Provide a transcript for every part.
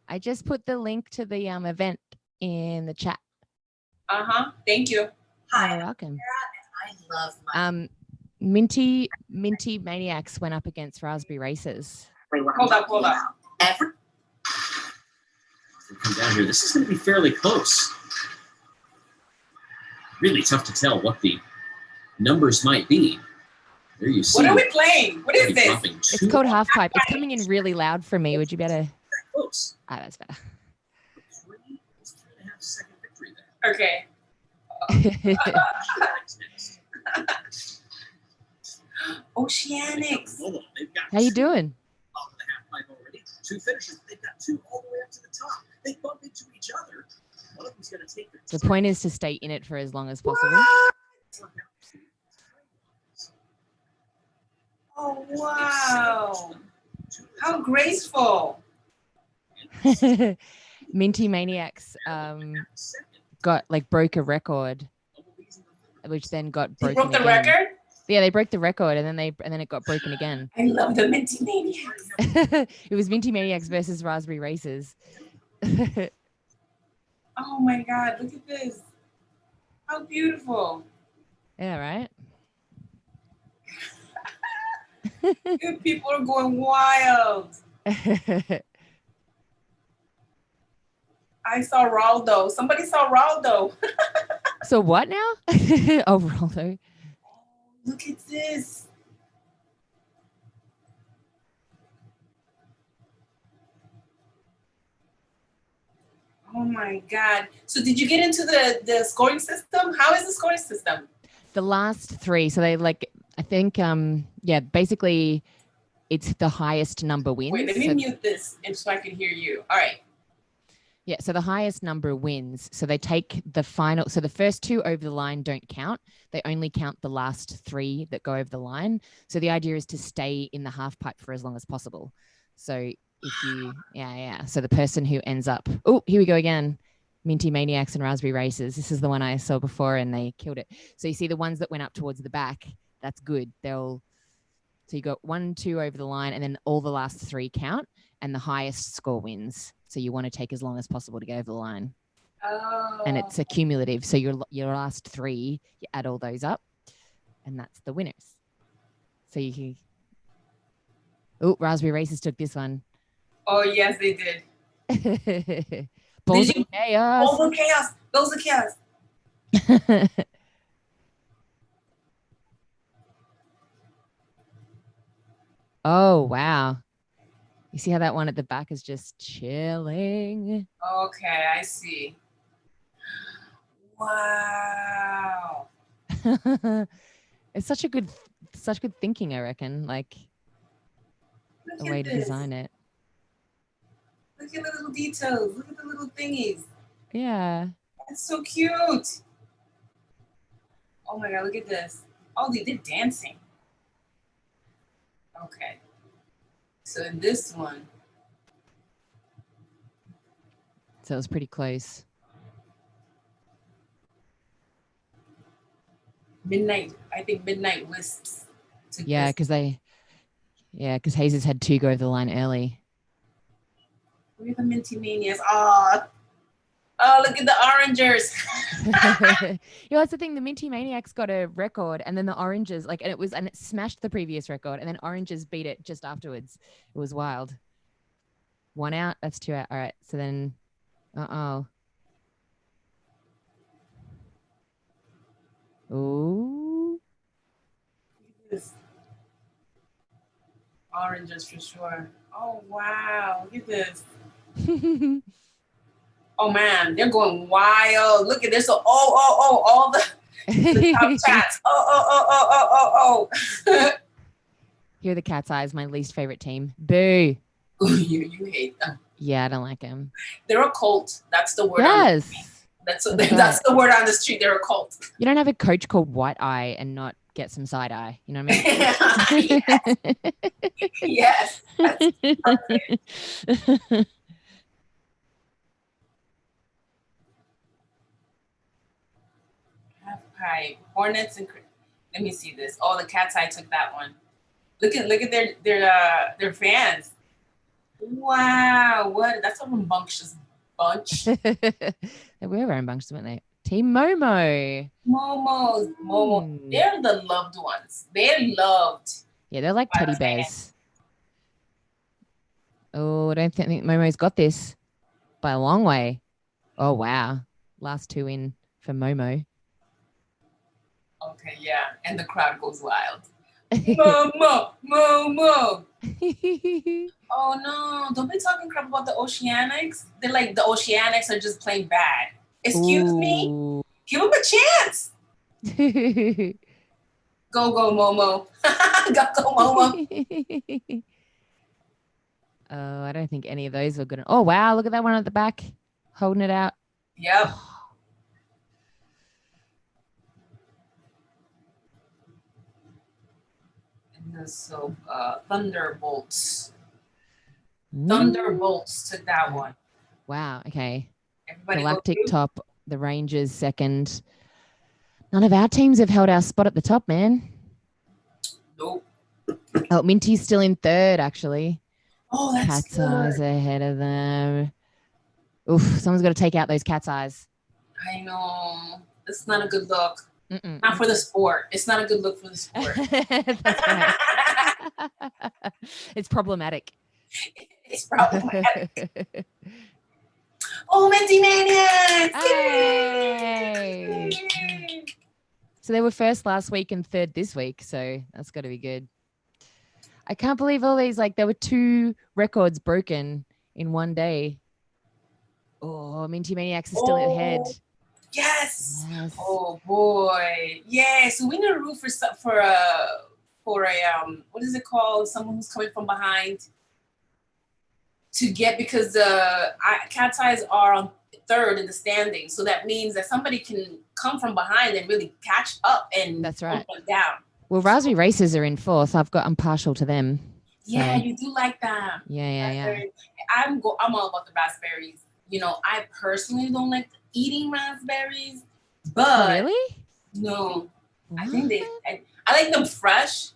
I just put the link to the event in the chat. Thank you. Hi. You're welcome. I love my Minty Maniacs went up against Raspberry Races. Wait, hold up. Come down here. This is going to be fairly close. Really tough to tell what the numbers might be. There you see. What are we playing? What is this? It's called half pipe. It's coming in really loud for me. Would you better? Close. That's better. 3.5 second victory there. Okay. Oceanics. How you doing? Top of the half pipe already. 2 finishers. They've got 2 all the way up to the top. They bump into each other. One of them's going to take the point is to stay in it for as long as possible. Oh, wow. How graceful. Minty Maniacs broke a record, which then got broken. They broke the again. record? Yeah, they broke the record and then it got broken again. I love the Minty Maniacs. It was Minty Maniacs versus Raspberry Races. Oh my God, look at this. How beautiful. Yeah, right? People are going wild. I saw Raldo. Somebody saw Raldo. So what now? Oh, Raldo. Look at this. Oh my God. So did you get into the scoring system? How is the scoring system? The last 3. So they I think, basically it's the highest number wins. Wait, let me mute this so I can hear you. All right. Yeah, so the highest number wins. So they take the final. So the first 2 over the line don't count. They only count the last 3 that go over the line. So the idea is to stay in the half pipe for as long as possible. So if you, So the person who ends up, oh, here we go again. Minty Maniacs and Raspberry Races. This is the one I saw before and they killed it. So you see the ones that went up towards the back, that's good. So you got 1, 2 over the line and then all the last 3 count and the highest score wins. So you want to take as long as possible to go over the line. Oh. And it's a cumulative. So your last 3, you add all those up and that's the winners. So you can, Raspberry Races took this one. Oh, yes, they did. Balls of chaos. Balls of chaos. Balls of chaos. Oh, wow. You see how that one at the back is just chilling? Okay, I see. Wow. It's such good thinking, I reckon. Like Look a way to this. design it. Look at the little details. Look at the little thingies. Yeah. That's so cute. Oh my God, look at this. Oh, they did dancing. Okay. So in this one. So it was pretty close. I think Midnight Wisps. Yeah, because Hazes had 2 go over the line early. Look at the Minty Manias. Oh, look at the Orangers. That's the thing. The Minty Maniacs got a record, and then the Oranges, and it smashed the previous record, and then Oranges beat it just afterwards. It was wild. 1 out. That's 2 out. All right. So then, Ooh. This Oranges for sure. Oh wow! Look at this. Oh man, they're going wild. Look at this. So all the top chats. Oh. Here are the Cat's Eyes, my least favorite team. Boo. You hate them. Yeah, I don't like them. They're a cult. That's the word. Yes. That's the word on the street. They're a cult. You don't have a coach called White Eye and not get some side eye. You know what I mean? Yes. That's half pipe, Hornets, and let me see this. Oh, the Cat's Eye took that one. Look at their fans. Wow. Wow, what? That's a rambunctious bunch. They were rambunctious, weren't they? Team Momo. Momo. They're the loved ones. They're loved. Yeah, they're like teddy bears. Oh, I don't think Momo's got this by a long way. Oh, wow. Last two in for Momo. Okay, yeah. And the crowd goes wild. Momo. Oh, no. Don't be talking crap about the Oceanics. They're like, the Oceanics are just plain bad. Excuse me? Give them a chance. Go, Momo. Go, Momo. Oh, I don't think any of those are good. Oh, wow. Look at that one at the back. Holding it out. Yep. And so, Thunderbolts. Thunderbolts took that one. Wow. Okay. Everybody Galactic top. The Rangers second. None of our teams have held our spot at the top, man. Nope. Oh, Minty's still in third, actually. Oh, that's Cat's good. Eyes ahead of them. Oof, someone's got to take out those Cat's Eyes. I know. It's not a good look. Mm-mm. Not for the sport. It's not a good look for the sport. That's right. It's problematic. It's problematic. Oh, Minty Maniacs! Hey! So they were first last week and third this week, so that's got to be good. I can't believe all these, like, there were 2 records broken in one day. Oh, Minty Maniacs is still ahead. Yes. Oh boy. Yeah. So we need to root for a what is it called? Someone who's coming from behind to get, because Cat's Eyes are on third in the standings. So that means that somebody can come from behind and really catch up and that's right. Them down. Well, Raspberry Racers are in fourth. I'm partial to them. Yeah, you do like them. Yeah. I'm all about the raspberries. You know, I personally don't like eating raspberries, but really? No, what? I think I like them fresh,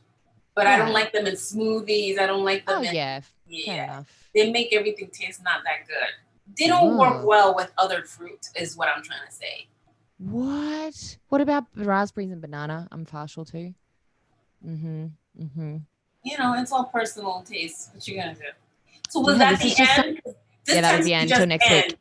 but I don't like them in smoothies. I don't like them. Fair enough. They make everything taste not that good. They don't work well with other fruit, is what I'm trying to say. What about raspberries and banana? I'm partial to. You know, it's all personal taste. What you gonna do? So was that the end? That was the end till next week.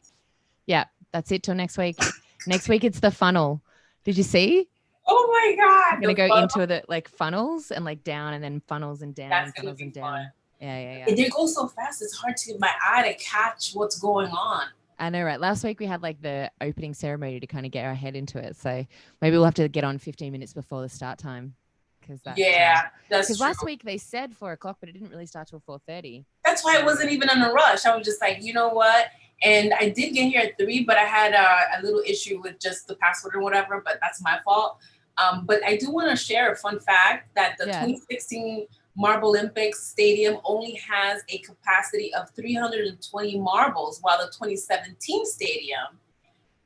Yeah, that's it till next week. Next week it's the funnel. Did you see? Oh my God! I'm gonna go into the like funnels and like down and then funnels and down. That's funnels and down. Fun. Yeah. They go so fast. It's hard to my eye to catch what's going on. I know, right? Last week we had like the opening ceremony to kind of get our head into it. So maybe we'll have to get on 15 minutes before the start time. That's because last week they said 4:00, but it didn't really start till 4:30. That's why I wasn't even in a rush. I was just like, you know what? And I did get here at 3, but I had a little issue with just the password or whatever, but that's my fault. But I do want to share a fun fact that the 2016 Marble Olympics Stadium only has a capacity of 320 marbles, while the 2017 stadium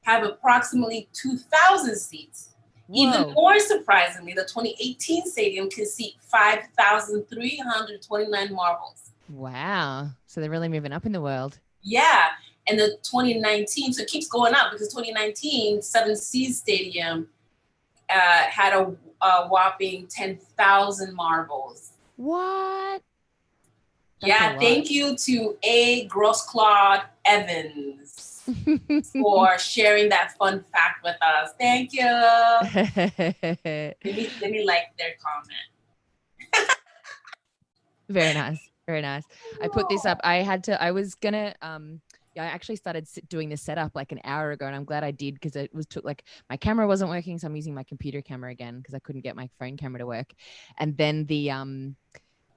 have approximately 2,000 seats. Whoa. Even more surprisingly, the 2018 stadium can seat 5,329 marbles. Wow. So they're really moving up in the world. Yeah. And the 2019, so it keeps going up because 2019 Seven Seas Stadium had a whopping 10,000 marbles. What? That's thank you to A. Grossclaw Evans for sharing that fun fact with us. Thank you. let me like their comment. Very nice. I put this up. I actually started doing this setup like an hour ago, and I'm glad I did because my camera wasn't working, so I'm using my computer camera again because I couldn't get my phone camera to work. And then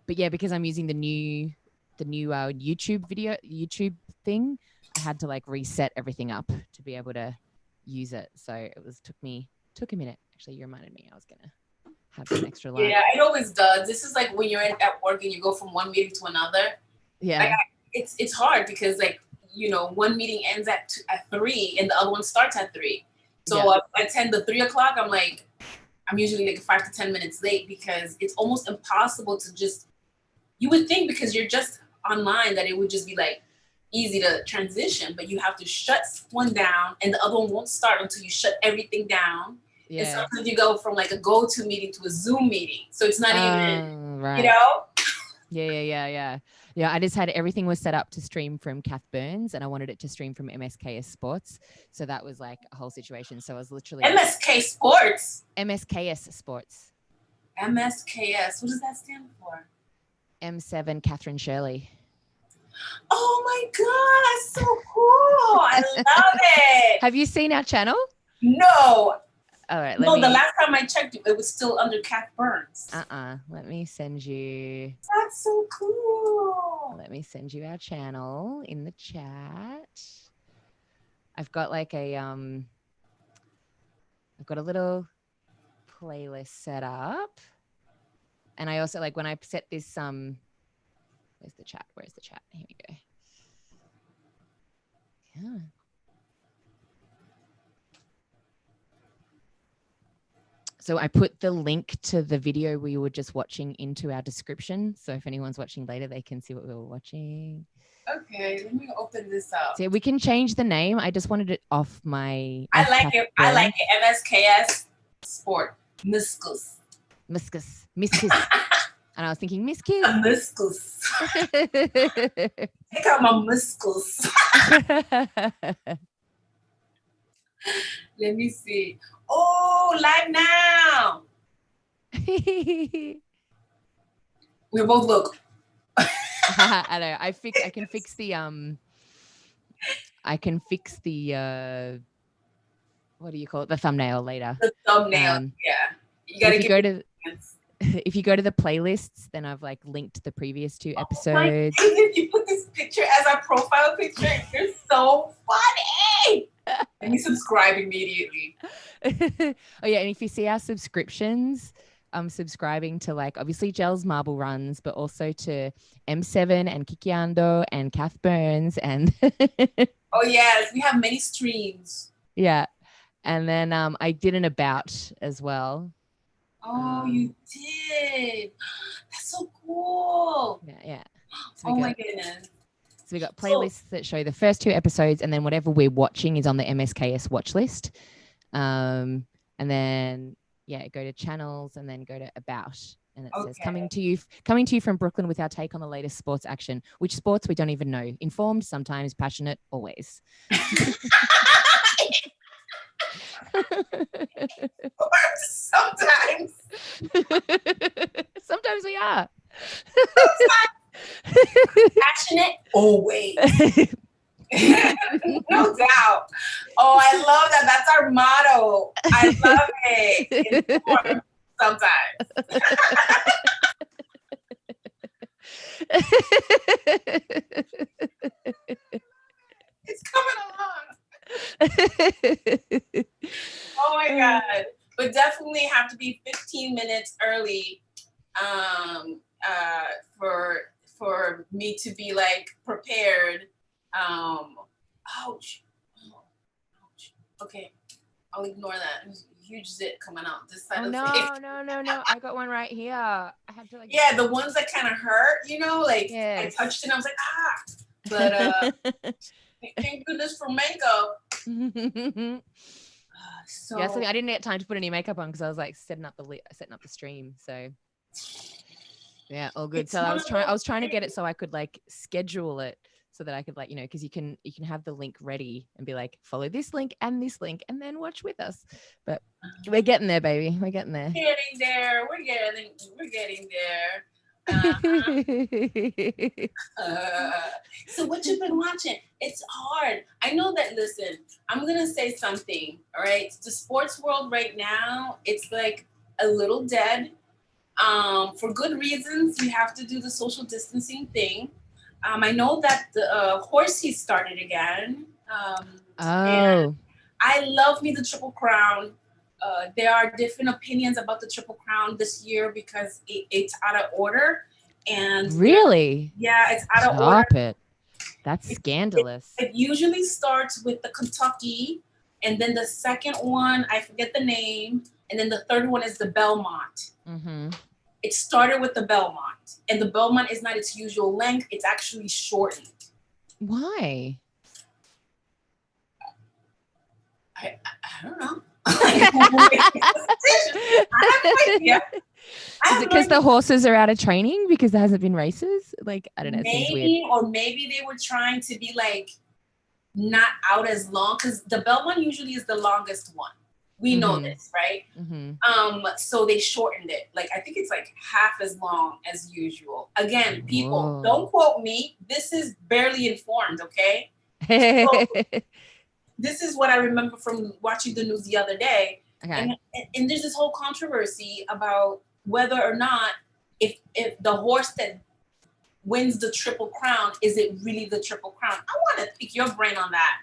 because I'm using the new YouTube thing, I had to like reset everything up to be able to use it. So took a minute. Actually, you reminded me I was gonna have some extra light. Yeah, it always does. This is like when you're at work and you go from one meeting to another. Yeah, like it's hard because like, you know, one meeting ends at 3 and the other one starts at 3. So I attend the 3 o'clock. I'm like, I'm usually like 5 to 10 minutes late because it's almost impossible to just. You would think because you're just online that it would just be like easy to transition, but you have to shut one down and the other one won't start until you shut everything down. Yeah. And sometimes you go from like a go-to meeting to a Zoom meeting. So it's not even, right. you know? Yeah. I just had everything was set up to stream from Kath Burns and I wanted it to stream from MSKS Sports. So that was like a whole situation. So I was literally MSK Sports. MSKS Sports. MSKS. What does that stand for? M7 Catherine Shirley. Oh my God, that's so cool. I love it. Have you seen our channel? No. All right. The last time I checked, it was still under Kath Burns. Let me send you. That's so cool. Let me send you our channel in the chat. I've got like I've got a little playlist set up. And I also like when I set this, where's the chat? Here we go. Yeah. So I put the link to the video we were just watching into our description. So if anyone's watching later, they can see what we were watching. Okay, let me open this up. So we can change the name. I just wanted it off my. I like it. MSKS Sport. Miskus. And I was thinking, Miskus. Miskus. Take out my miskus. Let me see. Oh, live now. We both look. I know. I can fix the what do you call it? The thumbnail later. The thumbnail. Yeah. You gotta if you go to the playlists, then I've like linked the previous 2 episodes. Oh you put this picture as our profile picture. You're so funny. Let me subscribe immediately. Oh yeah, and if you see our subscriptions, I'm subscribing to like obviously Jelle's Marble Runs, but also to M7 and Kikiando and Kath Burns and oh yes, we have many streams. Yeah. And then I did an about as well. Oh, you did. That's so cool. Yeah. So my goodness. So we got playlists that show the first 2 episodes, and then whatever we're watching is on the MSKS watch list. And then go to channels and then go to about, and it says coming to you from Brooklyn with our take on the latest sports action. Which sports we don't even know. Informed, sometimes passionate, always. Sometimes. Sometimes we are. Passionate, always. No doubt. Oh, I love that. That's our motto. I love it. Informed, sometimes. It's coming along. Oh my God. But definitely have to be 15 minutes early for me to be like prepared. Ouch. Okay. I'll ignore that. There's a huge zit coming out this side of the face. No. I got one right here. I had to the ones that kind of hurt, like I touched it and I was like, But thank goodness for makeup. So yeah, I didn't get time to put any makeup on because I was like setting up the stream. So yeah, all good. So I was trying to get it so I could like schedule it so that I could like, because you can have the link ready and be like, follow this link and then watch with us. But we're getting there, baby. We're getting there. We're getting there. So what you've been watching? It's hard. I know that. Listen, I'm gonna say something. All right, the sports world right now, it's like a little dead. For good reasons. We have to do the social distancing thing. I know that the horsey started again. And I love me the Triple Crown. There are different opinions about the Triple Crown this year because it's out of order. And really? Yeah, it's out of order. Stop it. That's scandalous. It usually starts with the Kentucky, and then the second one, I forget the name, and then the third one is the Belmont. Mm-hmm. It started with the Belmont, and the Belmont is not its usual length. It's actually shortened. Why? I don't know. I have no idea. Is it because the horses are out of training because there hasn't been races? Like, I don't know. It seems weird. Or maybe they were trying to be like not out as long, because the Belmont usually is the longest one. We know this, right? So they shortened it. Like, I think it's like half as long as usual. Again, people, don't quote me. This is barely informed, okay? So, this is what I remember from watching the news the other day. Okay. And there's this whole controversy about whether or not if the horse that wins the Triple Crown, is it really the Triple Crown? I want to pick your brain on that,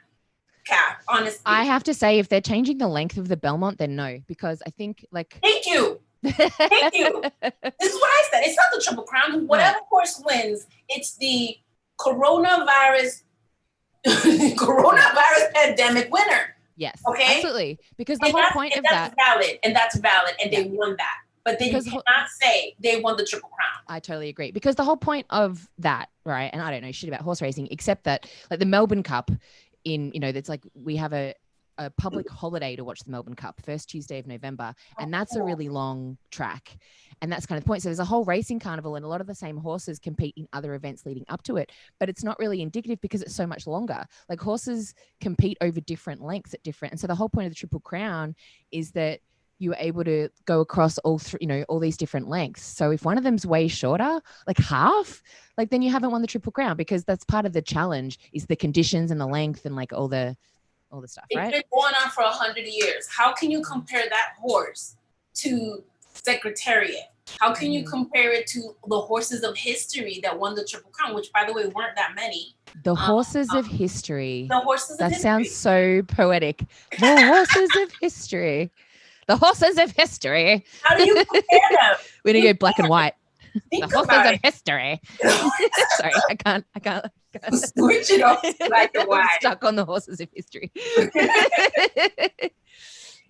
Kat, honestly. I have to say, if they're changing the length of the Belmont, then no, because I think like... Thank you. Thank you. This is what I said. It's not the Triple Crown. Whatever horse wins, it's the coronavirus pandemic winner. Yes. Okay. Absolutely. Because the whole point of that. That's valid. And they won that. But then you cannot say they won the Triple Crown. I totally agree. Because the whole point of that, right? And I don't know shit about horse racing, except that like the Melbourne Cup that's like we have a public holiday to watch the Melbourne Cup, first Tuesday of November. And that's a really long track. And that's kind of the point. So there's a whole racing carnival and a lot of the same horses compete in other events leading up to it. But it's not really indicative because it's so much longer. Like horses compete over different lengths at different. And so the whole point of the Triple Crown is that you were able to go across all these different lengths. So if one of them's way shorter, like half, like then you haven't won the Triple Crown, because that's part of the challenge is the conditions and the length and like all the stuff, right? It's been going on for 100 years. How can you compare that horse to Secretariat? How can you compare it to the horses of history that won the Triple Crown, which by the way weren't that many? The horses of history. The horses of history. That sounds so poetic. The horses of history. The horses of history. How do you compare them? We're gonna go black and white. The horses of history. Sorry, I can't. Switch it off to black and white. I'm stuck on the horses of history.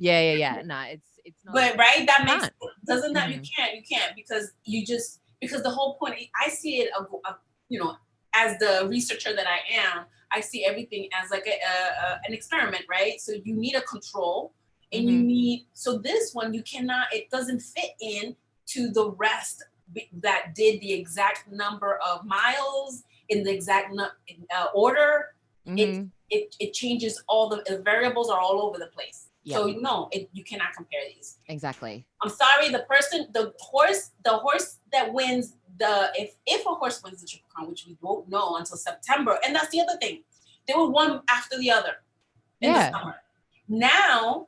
Yeah. No, it's not. But right, that makes doesn't that you can't because the whole point. I see it as the researcher that I am. I see everything as like an experiment, right? So you need a control. And you need, so this one, it doesn't fit in to the rest that did the exact number of miles in the exact order. It changes, all the variables are all over the place. Yep. So no, you cannot compare these. Exactly. I'm sorry, the horse that wins if a horse wins the Triple Crown, which we won't know until September, and that's the other thing, they were one after the other in the summer. Now,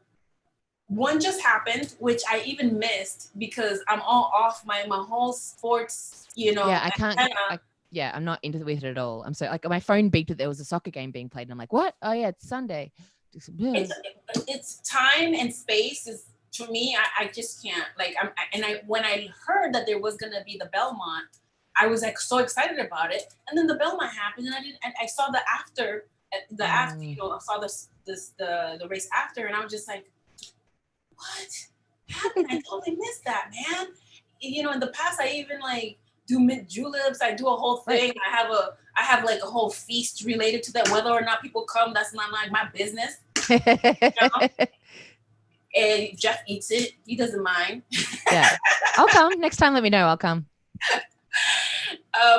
one just happened, which I even missed because I'm all off my whole sports, Yeah, I can't. I'm not into it at all. I'm so like my phone beeped that there was a soccer game being played, and I'm like, what? Oh yeah, it's Sunday. It's time and space is for me. I just can't when I heard that there was gonna be the Belmont, I was like so excited about it, and then the Belmont happened, and I saw the after, I saw the race after, and I was just like, what happened? I totally missed that, man. In the past, I even do mid juleps. I do a whole thing. Right. I have like a whole feast related to that. Whether or not people come, that's not like my business. And Jeff eats it. He doesn't mind. Yeah, I'll come next time. Let me know. I'll come.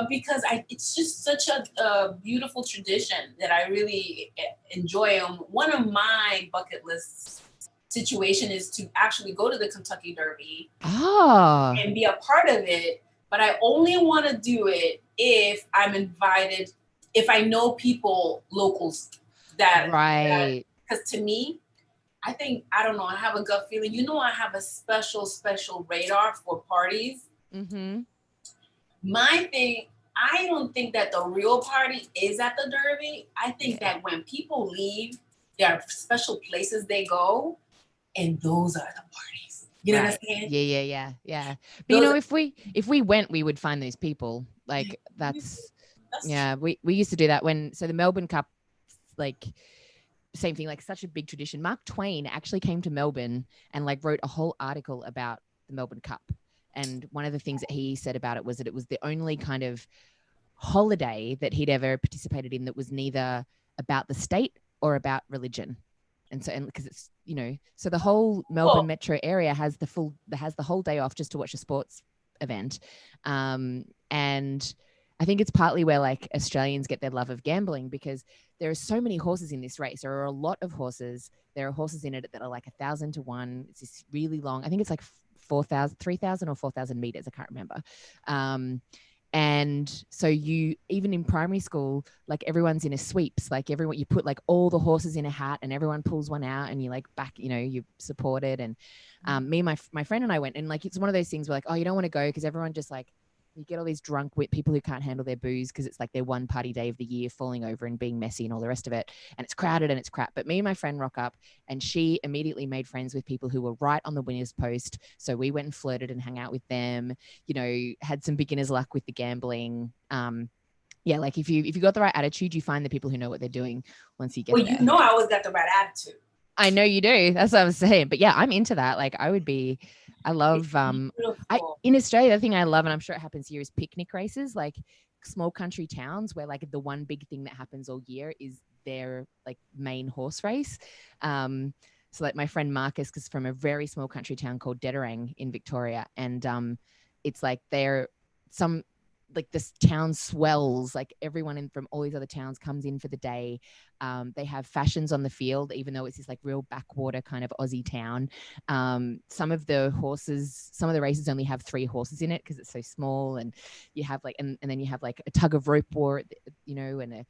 Because it's just such a beautiful tradition that I really enjoy. One of my bucket lists situation is to actually go to the Kentucky Derby and be a part of it, but I only want to do it if I'm invited, if I know people, locals because to me, I think, I don't know, I have a gut feeling, I have a special radar for parties. My thing, I don't think that the real party is at the Derby. I think that when people leave, there are special places they go, and those are the parties. You know what I'm saying? Yeah. But if we went, we would find those people. Like that's we used to do that so the Melbourne Cup, like same thing, like such a big tradition. Mark Twain actually came to Melbourne and like wrote a whole article about the Melbourne Cup. And one of the things that he said about it was that it was the only kind of holiday that he'd ever participated in that was neither about the state or about religion. And so, and because it's, you know, so the whole Melbourne metro area has the whole day off just to watch a sports event. And I think it's partly where like Australians get their love of gambling, because there are so many horses in this race. There are a lot of horses. There are horses in it that are like 1,000 to 1. It's this really long, I think it's like 3,000 or 4,000 meters. I can't remember. And so you, even in primary school, like everyone's in a sweeps, like everyone, you put like all the horses in a hat and everyone pulls one out and you like back, you know, you support it. And me and my friend and I went, and like, it's one of those things where like, oh, you don't want to go because everyone just like, you get all these drunk people who can't handle their booze because it's like their one party day of the year, falling over and being messy and all the rest of it. And it's crowded and it's crap. But me and my friend rock up, and she immediately made friends with people who were right on the winner's post. So we went and flirted and hung out with them, you know, had some beginner's luck with the gambling. Yeah, like if you got the right attitude, you find the people who know what they're doing once you get there. Well, you know, I always got the right attitude. I know you do. That's what I was saying. But yeah, I'm into that. Like I love in Australia, the thing I love, and I'm sure it happens here, is picnic races, like small country towns where like the one big thing that happens all year is their like main horse race. So like my friend Marcus is from a very small country town called Dedorang in Victoria. And it's like like this town swells, like everyone in from all these other towns comes in for the day. They have fashions on the field, even though it's this like real backwater kind of Aussie town. Some of the races only have 3 horses in it because it's so small. And you have like, and then you have like a tug of rope war, you know, and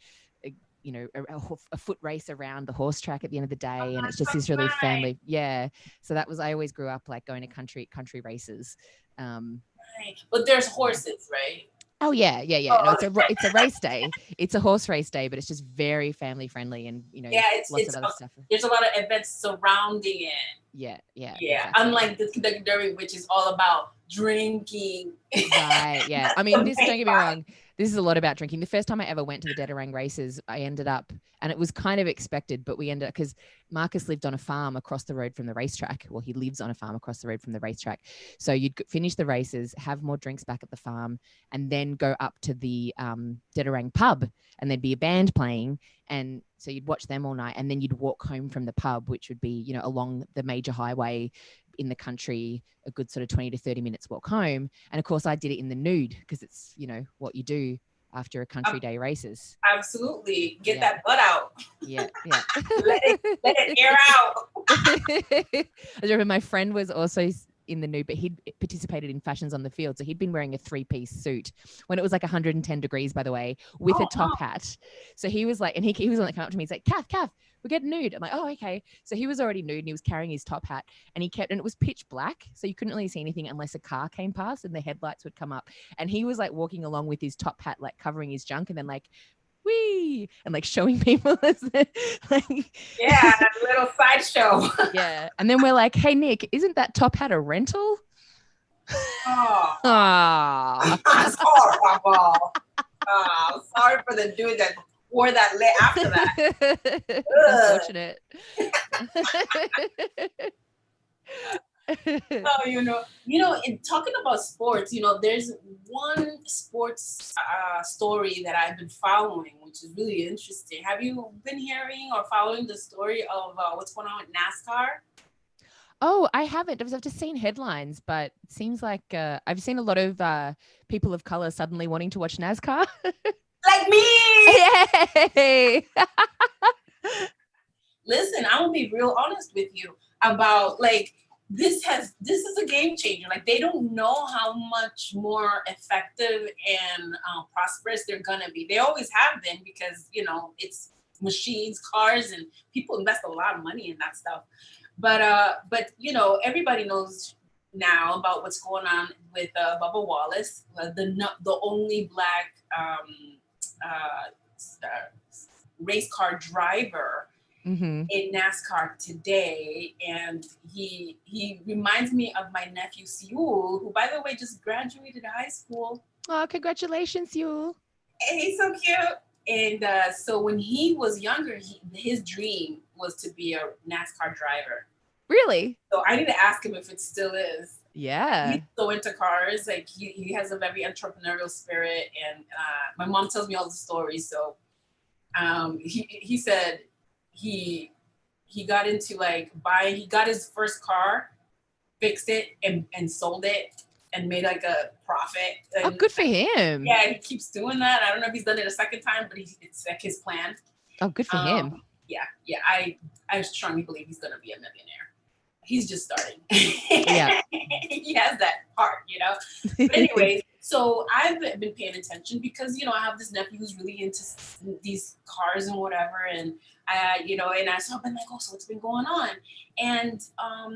a foot race around the horse track at the end of the day. And it's just this really family. Yeah. So I always grew up like going to country races. But there's horses, right? Oh yeah. No, it's a race day. It's a horse race day, but it's just very family friendly, and you know, lots of other stuff. There's a lot of events surrounding it. Yeah. Exactly. Unlike the Kentucky Derby, which is all about drinking. Right. Yeah. I mean, don't get me wrong. This is a lot about drinking. The first time I ever went to the Dedorang races, I ended up, and it was kind of expected, but we ended up, because Marcus lived on a farm across the road from the racetrack. Well, he lives on a farm across the road from the racetrack. So you'd finish the races, have more drinks back at the farm, and then go up to the Dedorang pub, and there'd be a band playing. And so you'd watch them all night, and then you'd walk home from the pub, which would be, you know, along the major highway in the country, a good sort of 20 to 30 minutes walk home. And of course I did it in the nude, because it's, you know, what you do after a country day races. Absolutely. Get that butt out. Yeah. let it air out. I remember my friend was also in the nude, but he'd participated in fashions on the field. So he'd been wearing a 3-piece suit when it was like 110 degrees, by the way, with a top hat. So he was like, and he was like, come up to me, he's like, Kath, we're getting nude. I'm like, oh, okay. So he was already nude and he was carrying his top hat, and it was pitch black. So you couldn't really see anything unless a car came past and the headlights would come up. And he was like walking along with his top hat, like covering his junk, and then like, wee, and like showing people as like, yeah, a little sideshow. Yeah. And then we're like, hey, Nick, isn't that top hat a rental? Oh. That's horrible. Sorry for the dude that wore that after that. Unfortunate. So, in talking about sports, there's one sports story that I've been following, which is really interesting. Have you been hearing or following the story of what's going on with NASCAR? Oh, I haven't. I've just seen headlines, but it seems like I've seen a lot of people of color suddenly wanting to watch NASCAR. Like me! Yay! Listen, I'm gonna be real honest with you about this is a game changer. Like, they don't know how much more effective and prosperous they're gonna be. They always have been, because it's machines, cars, and people invest a lot of money in that stuff. But everybody knows now about what's going on with Bubba Wallace, the only Black race car driver in NASCAR today. And he reminds me of my nephew Seul, who, by the way, just graduated high school. Oh, congratulations, Seul. And he's so cute. And so when he was younger, his dream was to be a NASCAR driver. Really? So I need to ask him if it still is. Yeah. He's so into cars. Like he has a very entrepreneurial spirit, and my mom tells me all the stories. So he said he got into like buying. He got his first car, fixed it, and sold it, and made like a profit. And, oh, good for him. Yeah, he keeps doing that. I don't know if he's done it a second time, but it's like his plan. Oh, good for him. Yeah. I strongly believe he's gonna be a millionaire. He's just starting. Yeah. He has that heart, you know. But anyways, so I've been paying attention because, you know, I have this nephew who's really into these cars and whatever, and so I've been like, oh, so what's been going on? And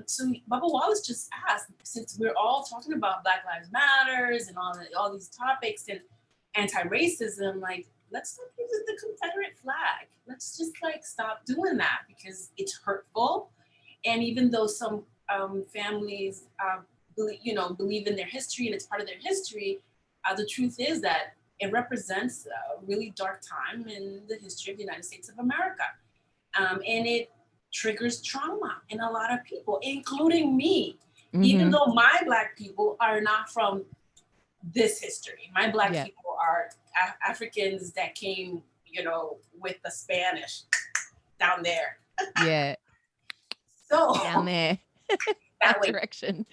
so Bubba Wallace just asked, since we're all talking about Black Lives Matters and all these topics and anti-racism, like, let's stop using the Confederate flag. Let's just like stop doing that because it's hurtful. And even though some families believe in their history and it's part of their history, the truth is that it represents a really dark time in the history of the United States of America. And it triggers trauma in a lot of people, including me. Mm-hmm. Even though my Black people are not from this history. My Black people are Africans that came, you know, with the Spanish down there. Yeah. So down there. that direction.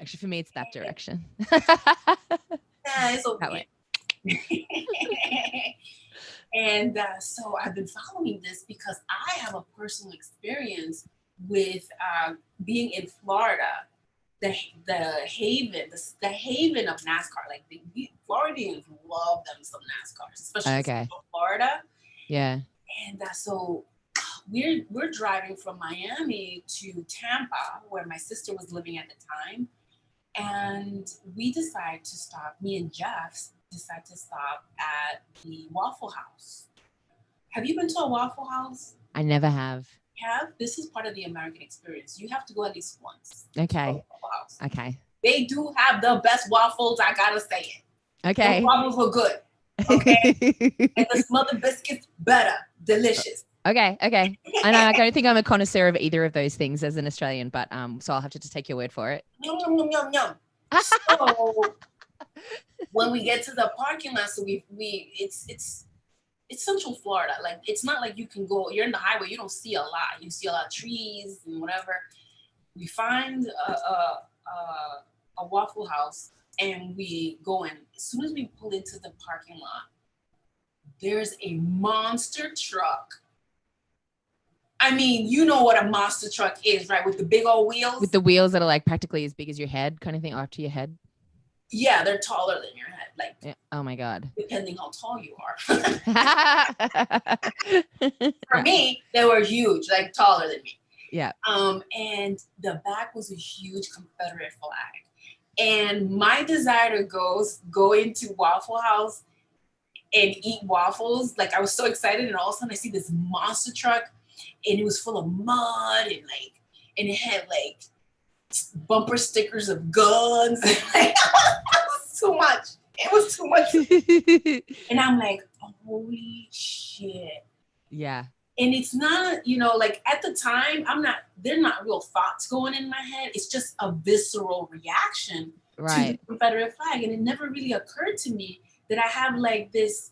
Actually, for me, it's that direction. Yeah, it's okay. That way. And so I've been following this because I have a personal experience with being in Florida, the haven of NASCAR. Like the Floridians love them some NASCARs, especially in Florida. Yeah. And so we're driving from Miami to Tampa, where my sister was living at the time, and me and Jeff decide to stop at the Waffle House. Have you been to a Waffle House? I never have. This is part of the American experience. You have to go at least once. Okay. Okay. They do have the best waffles, I gotta say it. Okay. The waffles were good. Okay. And the smothered biscuits, better. Delicious. Okay. I don't think I'm a connoisseur of either of those things as an Australian, but so I'll have to just take your word for it. Yum. So when we get to the parking lot, so it's Central Florida. Like, it's not like you can go, you're in the highway, you don't see a lot. You see a lot of trees and whatever. We find a Waffle House and we go in. As soon as we pull into the parking lot, there's a monster truck. I mean, you know what a monster truck is, right? With the big old wheels. With the wheels that are like practically as big as your head, kind of thing, up to your head. Yeah, they're taller than your head. Like, yeah. Oh my God. Depending how tall you are. For me, they were huge, like taller than me. Yeah. And the back was a huge Confederate flag. And my desire to go into Waffle House and eat waffles, like I was so excited, and all of a sudden I see this monster truck, and it was full of mud and it had like bumper stickers of guns. It was too much. It was too much. And I'm like, holy shit. Yeah. And it's not, you know, like at the time, they're not real thoughts going in my head. It's just a visceral reaction to the Confederate flag. And it never really occurred to me that I have like this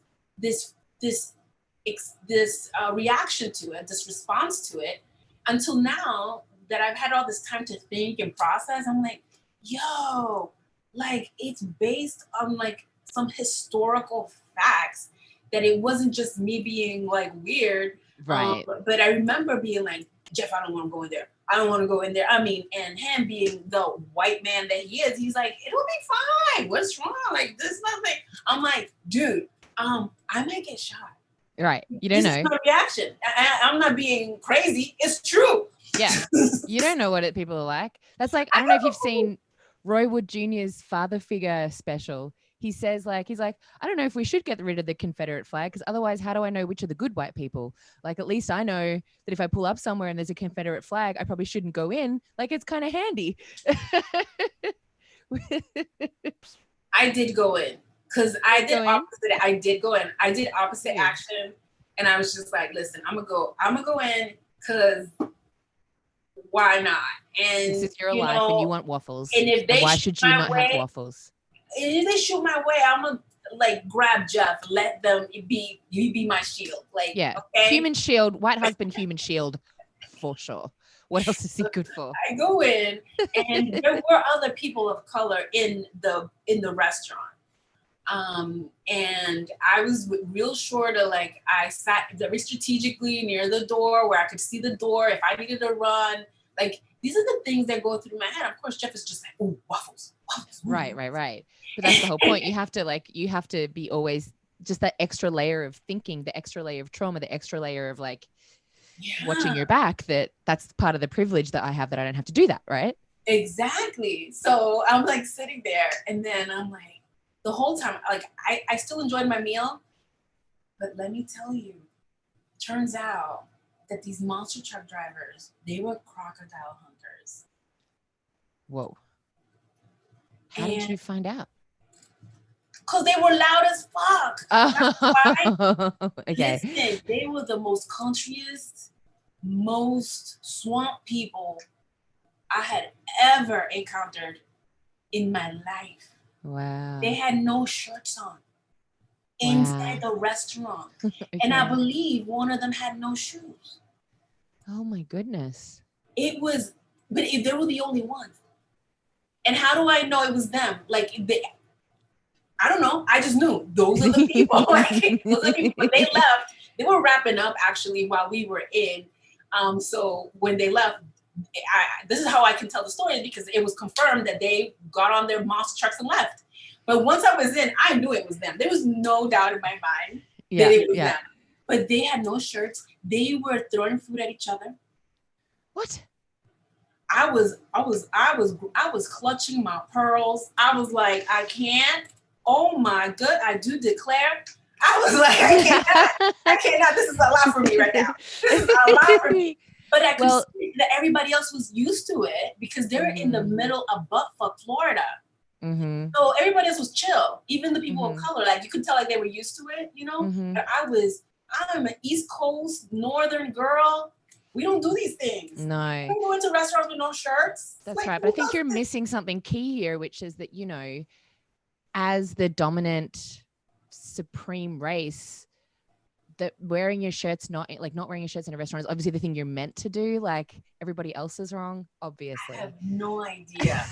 reaction to it, this response to it, until now that I've had all this time to think and process. I'm like, yo, like it's based on like some historical facts, that it wasn't just me being like weird. Right. But I remember being like, Jeff, I don't want to go in there. I don't want to go in there. I mean, and him being the white man that he is, he's like, it'll be fine. What's wrong? Like, there's nothing. I'm like, dude, I might get shot. Right. You don't know. This is my reaction. I'm not being crazy. It's true. Yeah. You don't know what people are like. That's like, I don't know if you've seen Roy Wood Jr.'s father figure special. He says he's like, I don't know if we should get rid of the Confederate flag, because otherwise, how do I know which are the good white people? Like, at least I know that if I pull up somewhere and there's a Confederate flag, I probably shouldn't go in. Like, it's kind of handy. I did go in because I did opposite. I did go in. I did opposite action. And I was just like, listen, I'm gonna go in because why not? And this is your life, and you want waffles. And if they why should you not have waffles? If they shoot my way, I'm gonna like grab Jeff, let them be. You be my shield, like okay? Human shield, white husband, human shield, for sure. What else is he good for? I go in, and there were other people of color in the restaurant. And I was real sure to like, I sat very strategically near the door where I could see the door if I needed to run. Like, these are the things that go through my head. Of course, Jeff is just like, oh, waffles. Ooh. Right. But that's the whole point. You have to be always just that extra layer of thinking, the extra layer of trauma, the extra layer of like watching your back. That's part of the privilege that I have, that I don't have to do that. Right. Exactly. So I'm like sitting there, and then I'm like, the whole time, like I still enjoyed my meal, but let me tell you, turns out that these monster truck drivers, they were crocodile hunters. Whoa. How did you find out? Because they were loud as fuck. Okay. Listen, they were the most countryest, most swamp people I had ever encountered in my life. Wow. They had no shirts on inside the restaurant. Okay. And I believe one of them had no shoes. Oh my goodness. They were the only ones. And how do I know it was them? Like, I don't know. I just knew those are the people. Those are the people. When they left, they were wrapping up actually while we were in. So when they left, this is how I can tell the story, because it was confirmed that they got on their monster trucks and left. But once I was in, I knew it was them. There was no doubt in my mind that it was them. But they had no shirts. They were throwing food at each other. What? I was clutching my pearls. I was like, I can't. Oh my God, I do declare. I was like, I cannot. This is a lot for me right now. This is a lot for me. But I could see that everybody else was used to it because they were in the middle of buttfuck Florida. Mm-hmm. So everybody else was chill. Even the people of color, like you could tell like they were used to it, you know? But I'm an East Coast Northern girl. We don't do these things. No. We go into restaurants with no shirts. That's like, right. But I think you're missing something key here, which is that, you know, as the dominant supreme race, that wearing your shirts, not wearing your shirts in a restaurant is obviously the thing you're meant to do. Like everybody else is wrong, obviously. I have no idea.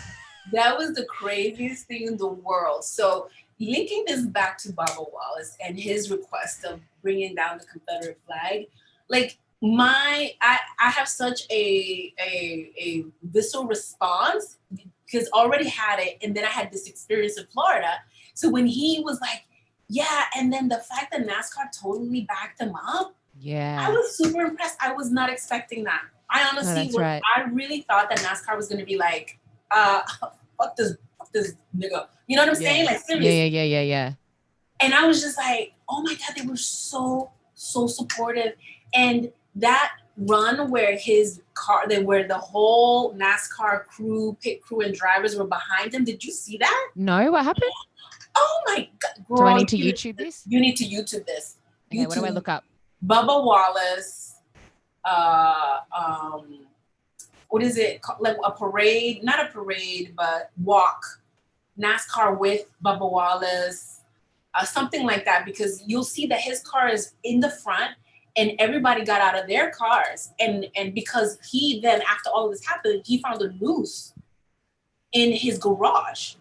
That was the craziest thing in the world. So linking this back to Bubba Wallace and his request of bringing down the Confederate flag, like I have such a visceral response because I already had it, and then I had this experience in Florida. So when he was like, yeah, and then the fact that NASCAR totally backed him up, I was super impressed. I was not expecting that. I honestly I really thought that NASCAR was going to be like, fuck this nigga. You know what I'm saying? Like, seriously. Yeah. And I was just like, oh my God, they were so supportive. And that run where where the whole NASCAR pit crew and drivers were behind him. Did you see that? No, what happened? Oh my God. Girl, do I need to YouTube this? You need to YouTube this. Okay, what do I look up? Bubba Wallace, what is it? Like a parade, not a parade, but walk. NASCAR with Bubba Wallace, something like that, because you'll see that his car is in the front and everybody got out of their cars. And because he then, after all of this happened, he found a noose in his garage.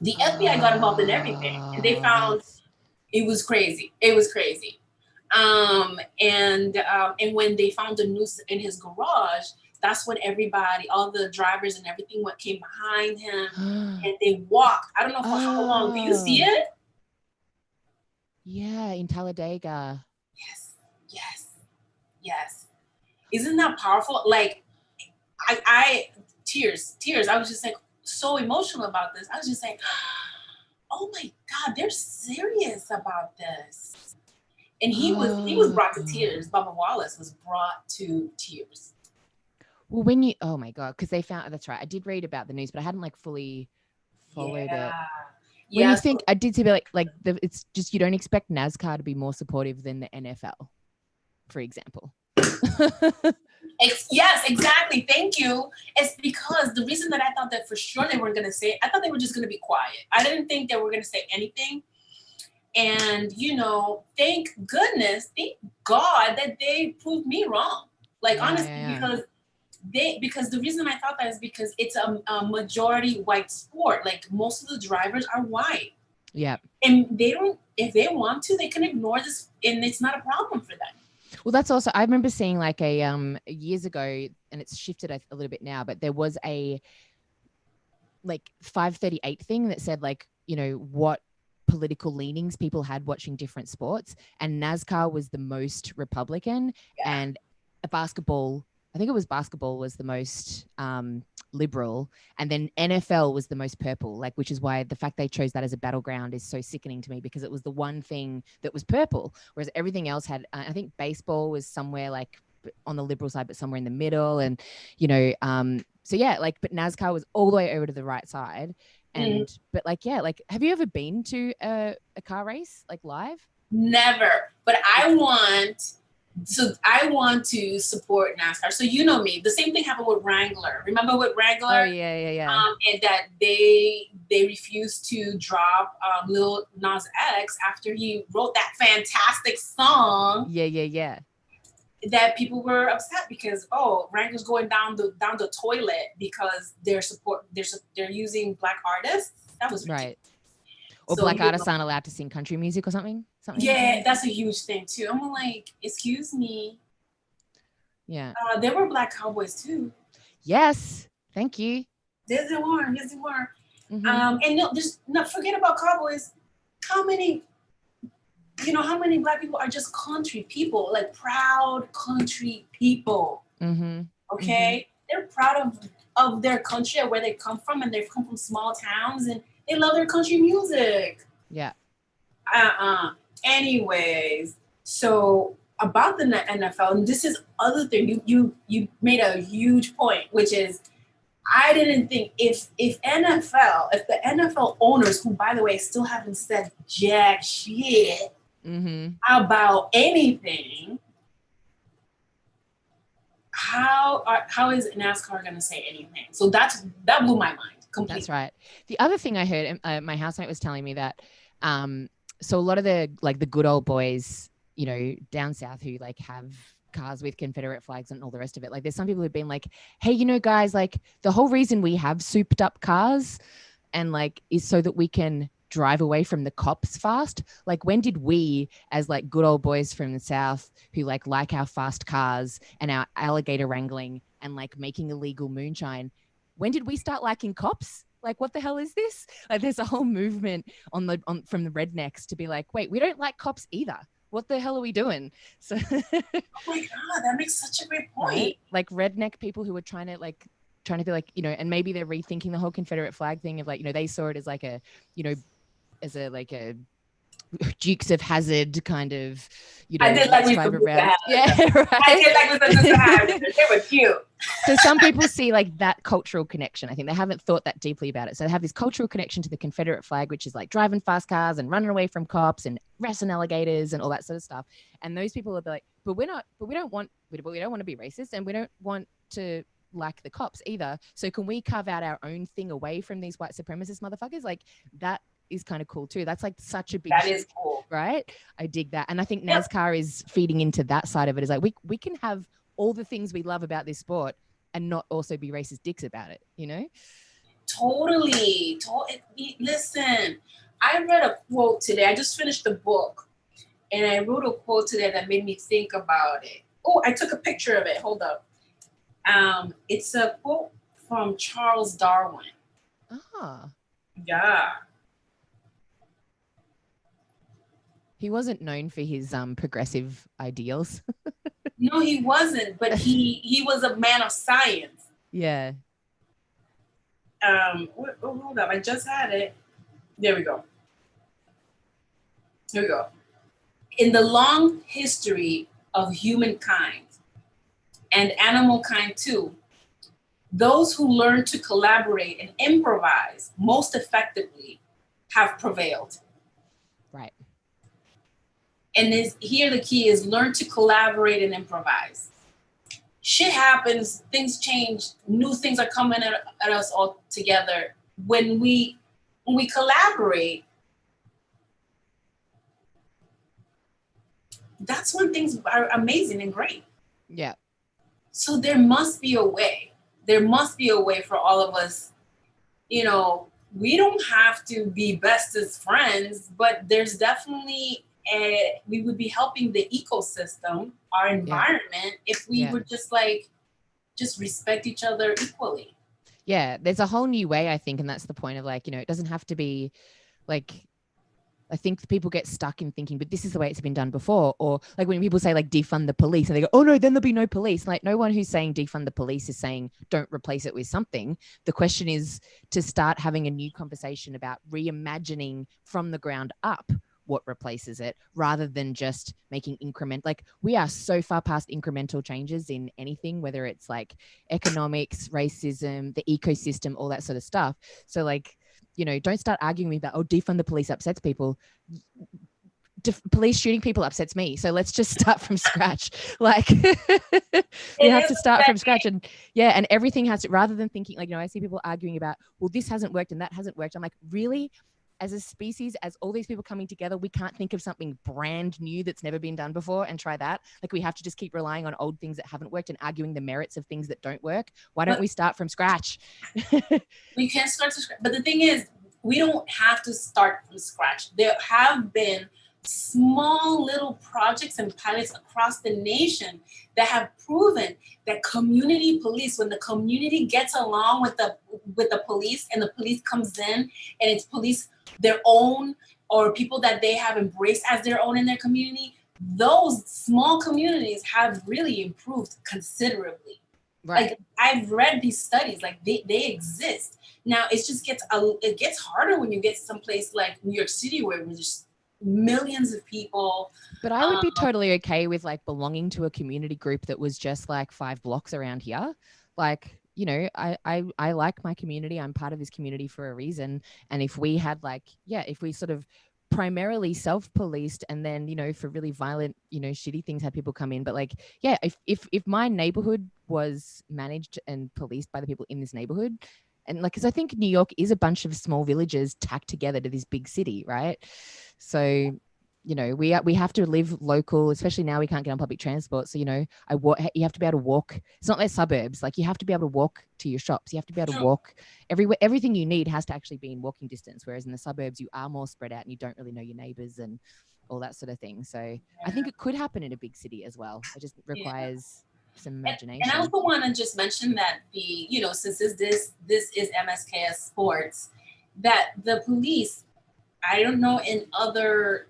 The FBI got involved in everything, and they found it was crazy. It was crazy. And when they found the noose in his garage, that's when everybody, all the drivers and everything, came behind him, and they walked. I don't know for how long. Do you see it? Yeah, in Talladega. Yes. Isn't that powerful? Like, I tears. I was just like so emotional about this. I was just like, oh my God, they're serious about this. And he was brought to tears. Bubba Wallace was brought to tears. Well, oh my God, because they found, that's right. I did read about the news, but I hadn't like fully followed it. When you think, I did see it's just, you don't expect NASCAR to be more supportive than the NFL, for example. Yes, exactly. Thank you. It's because the reason that I thought that for sure they weren't going to say it, I thought they were just going to be quiet. I didn't think they were going to say anything. And, you know, thank goodness, thank God that they proved me wrong. Like, honestly, because the reason I thought that is because it's a majority white sport. Like, most of the drivers are white. Yeah. And they don't, if they want to, they can ignore this and it's not a problem for them. Well, that's also, I remember seeing like a years ago, and it's shifted a little bit now, but there was a like 538 thing that said like, you know, what political leanings people had watching different sports, and NASCAR was the most Republican, and basketball, I think it was basketball, was the most liberal, and then NFL was the most purple, like, which is why the fact they chose that as a battleground is so sickening to me, because it was the one thing that was purple, whereas everything else had, I think baseball was somewhere like on the liberal side, but somewhere in the middle, and, you know, so yeah, like, but NASCAR was all the way over to the right side. And but like, yeah, like, have you ever been to a car race like live? Never, but I want to support NASCAR. So you know me. The same thing happened with Wrangler. Remember with Wrangler? Oh yeah. And that they refused to drop Lil Nas X after he wrote that fantastic song. Yeah. That people were upset because Wrangler's going down the toilet because they're using black artists. That was ridiculous. Right. Or so black artists aren't allowed to sing country music or something. Yeah, that's a huge thing too. I'm like, excuse me. Yeah. There were black cowboys too. Yes. Thank you. Yes, they were. Mm-hmm. And no, just not forget about cowboys. How many black people are just country people, like proud country people? Mm-hmm. Okay, they're proud of their country and where they come from, and they've come from small towns, and they love their country music. Yeah. Anyways, so about the NFL, and this is other thing, you made a huge point, which is I didn't think if the NFL owners, who by the way still haven't said jack shit about anything, how is NASCAR going to say anything? So that blew my mind completely. That's right. The other thing I heard, my housemate was telling me that so a lot of the good old boys, you know, down south who like have cars with Confederate flags and all the rest of it. Like, there's some people who've been like, hey, you know, guys, like the whole reason we have souped up cars and like is so that we can drive away from the cops fast. Like, when did we, as like good old boys from the south who like our fast cars and our alligator wrangling and like making illegal moonshine, when did we start liking cops? Like, what the hell is this? Like, there's a whole movement from the rednecks to be like, wait, we don't like cops either. What the hell are we doing? So, oh my God, that makes such a great point. Right? Like redneck people who are trying to be like, you know, and maybe they're rethinking the whole Confederate flag thing of like, you know, they saw it as like a, you know, as a like a Dukes of Hazzard kind of, you know, I did like drive around. Yeah, right. I did like with the Hazzard. They were cute. So some people see like that cultural connection. I think they haven't thought that deeply about it. So they have this cultural connection to the Confederate flag, which is like driving fast cars and running away from cops and wrestling alligators and all that sort of stuff. And those people will be like, but we don't want to be racist, and we don't want to like the cops either. So can we carve out our own thing away from these white supremacist motherfuckers? Like, that is kind of cool too. That's like such a big that is cool, right? I dig that. And I think NASCAR is feeding into that side of it. Is like we can have all the things we love about this sport and not also be racist dicks about it, you know? Totally. Listen, I read a quote today. I just finished the book and I wrote a quote today that made me think about it. Oh, I took a picture of it. Hold up. It's a quote from Charles Darwin. Ah. Yeah. He wasn't known for his progressive ideals. No, he wasn't, but he was a man of science. Yeah. Hold up, I just had it. There we go. Here we go. In the long history of humankind and animal kind too, those who learn to collaborate and improvise most effectively have prevailed. Right. And here the key is learn to collaborate and improvise. shit happens, things change, new things are coming at us all together. When we collaborate, that's when things are amazing and great. Yeah. So there must be a way. There must be a way for all of us. You know, we don't have to be best as friends, but there's definitely we would be helping the ecosystem, our environment, if we were just respect each other equally. Yeah, there's a whole new way, I think, and that's the point of like, you know, it doesn't have to be like, I think people get stuck in thinking, but this is the way it's been done before. Or like when people say like defund the police and they go, oh no, then there'll be no police. Like no one who's saying defund the police is saying don't replace it with something. The question is to start having a new conversation about reimagining from the ground up what replaces it rather than just making increment. Like we are so far past incremental changes in anything, whether it's like economics, racism, the ecosystem, all that sort of stuff. So like, you know, don't start arguing about, oh, defund the police upsets people. Police shooting people upsets me. So let's just start from scratch. Like we have to start from scratch. And yeah, and everything has to, rather than thinking like, you know, I see people arguing about, well, this hasn't worked and that hasn't worked. I'm like, really? As a species, as all these people coming together, we can't think of something brand new that's never been done before and try that. Like we have to just keep relying on old things that haven't worked and arguing the merits of things that don't work. Why don't we start from scratch? We can't start from scratch. But the thing is, we don't have to start from scratch. There have been small little projects and pilots across the nation that have proven that community police, when the community gets along with the police and the police comes in and it's police their own or people that they have embraced as their own in their community, those small communities have really improved considerably. Right. Like I've read these studies, like they exist. Now it gets harder when you get someplace like New York City where there's millions of people. But I would be totally okay with like belonging to a community group that was just like 5 blocks around here. Like, you know, I like my community. I'm part of this community for a reason. And if we had like, if we sort of primarily self-policed and then, you know, for really violent, you know, shitty things had people come in. But like, if my neighborhood was managed and policed by the people in this neighborhood, and like, because I think New York is a bunch of small villages tacked together to this big city, right? So, you know, we have to live local, especially now we can't get on public transport. So, you know, you have to be able to walk. It's not like suburbs. Like you have to be able to walk to your shops. You have to be able to walk everywhere. Everything you need has to actually be in walking distance. Whereas in the suburbs, you are more spread out and you don't really know your neighbors and all that sort of thing. So I think it could happen in a big city as well. It just requires some imagination. And I also want to just mention that since this is MSKS sports, that the police, I don't know in other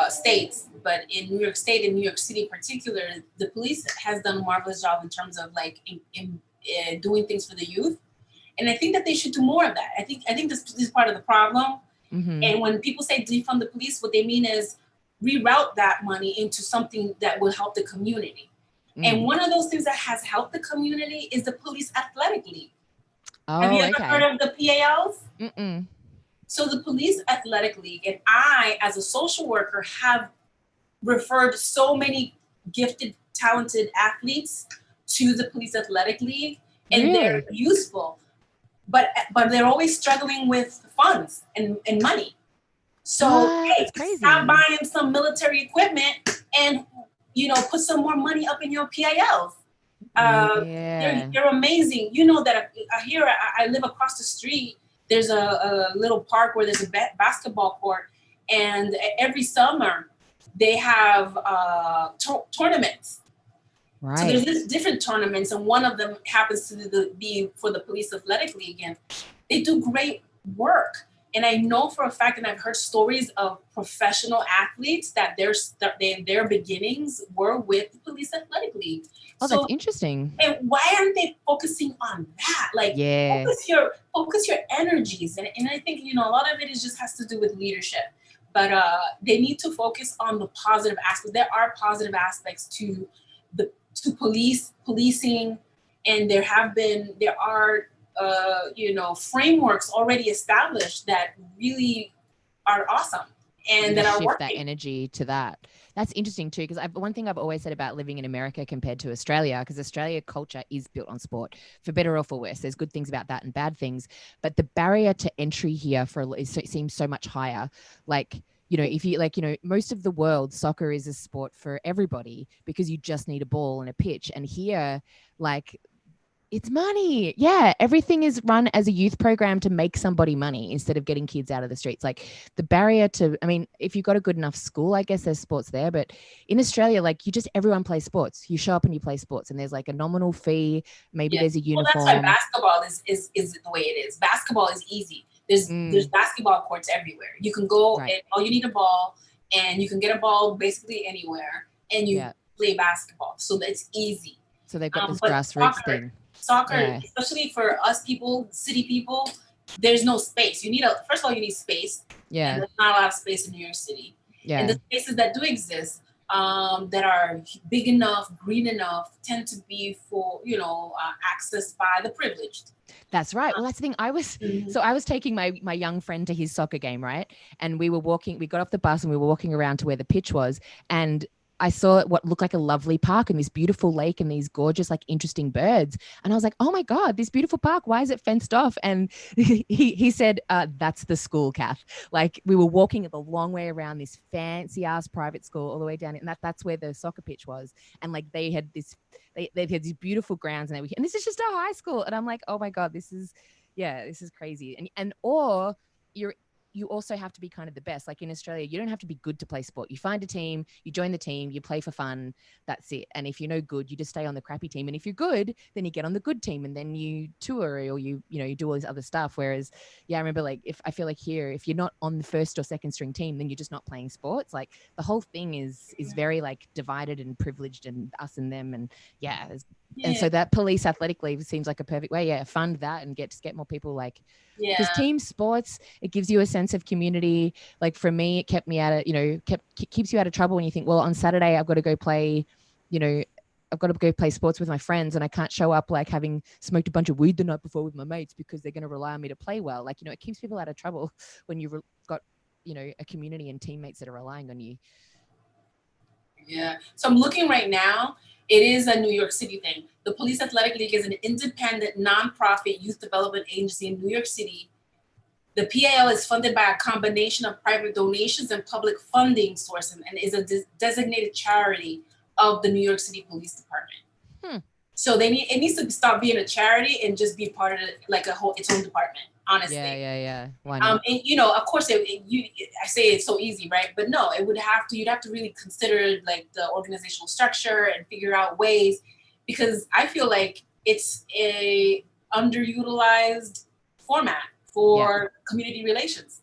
states, but in New York State and New York City in particular, the police has done a marvelous job in terms of like in doing things for the youth. And I think that they should do more of that. I think this is part of the problem. Mm-hmm. And when people say defund the police, what they mean is reroute that money into something that will help the community. And one of those things that has helped the community is the Police Athletic League. Oh, have you ever heard of the PALs? Mm-mm. So the Police Athletic League, and I, as a social worker, have referred so many gifted, talented athletes to the Police Athletic League, and they're useful, but they're always struggling with funds and money. So stop buying some military equipment and put some more money up in your PILs. They're amazing. You know that here I live across the street. There's a little park where there's a basketball court, and every summer they have tournaments. Right. So there's different tournaments, and one of them happens to be for the Police Athletic League, and they do great work. And I know for a fact, and I've heard stories of professional athletes that their beginnings were with the Police Athletic League. Oh, so, that's interesting. And why aren't they focusing on that? Like, focus your energies. And I think, a lot of it just has to do with leadership. But they need to focus on the positive aspects. There are positive aspects to policing, and there are frameworks already established that really are awesome. and that are shift that working. energy to that. That's interesting too, because one thing I've always said about living in America compared to Australia, because Australia culture is built on sport, for better or for worse. There's good things about that and bad things, but the barrier to entry here it seems so much higher. Like, you know, if you like, you know, most of the world, soccer is a sport for everybody because you just need a ball and a pitch. And here, like, it's money. Yeah. Everything is run as a youth program to make somebody money instead of getting kids out of the streets. Like the barrier to, I mean, if you've got a good enough school, I guess there's sports there, but in Australia, like everyone plays sports. You show up and you play sports and there's like a nominal fee. Maybe there's a uniform. Well, that's why basketball is the way it is. Basketball is easy. There's basketball courts everywhere. You can go and all you need a ball, and you can get a ball basically anywhere, and you play basketball. So it's easy. So they've got this grassroots thing. Soccer, especially for us people, city people, there's no space. First of all, you need space. Yeah. And there's not a lot of space in New York City. Yeah. And the spaces that do exist, that are big enough, green enough, tend to be for, accessed by the privileged. That's right. Well, that's the thing. I was taking my young friend to his soccer game, right? And we got off the bus and we were walking around to where the pitch was, and I saw what looked like a lovely park and this beautiful lake and these gorgeous, like, interesting birds. And I was like, oh my God, this beautiful park, why is it fenced off? And he said, that's the school, Kath. Like, we were walking the long way around this fancy ass private school all the way down. And that's where the soccer pitch was. And like, they had these beautiful grounds and this is just a high school. And I'm like, oh my God, this is crazy. Or you also have to be kind of the best. Like in Australia, you don't have to be good to play sport. You find a team, you join the team, you play for fun. That's it. And if you're no good, you just stay on the crappy team. And if you're good, then you get on the good team and then you tour or you do all this other stuff. Whereas, I remember, like, I feel like here, if you're not on the first or second string team, then you're just not playing sports. Like the whole thing is very like divided and privileged and us and them. And and so that police athletic league seems like a perfect way. Yeah. Fund that and get more people like, because team sports, it gives you a sense of community. Like for me, it kept me out of, keeps you out of trouble when you think, well, on Saturday I've got to go play, I've got to go play sports with my friends and I can't show up like having smoked a bunch of weed the night before with my mates because they're going to rely on me to play well. Like, it keeps people out of trouble when you've got, a community and teammates that are relying on you. Yeah. So I'm looking right now. It is a New York City thing. The Police Athletic League is an independent, nonprofit youth development agency in New York City. The PAL is funded by a combination of private donations and public funding sources and is a designated charity of the New York City Police Department. So it needs to stop being a charity and just be part of its own department. Honestly. Yeah. Why not? And of course, I say it's so easy, right? But no, you'd have to really consider like the organizational structure and figure out ways, because I feel like it's a underutilized format for community relations.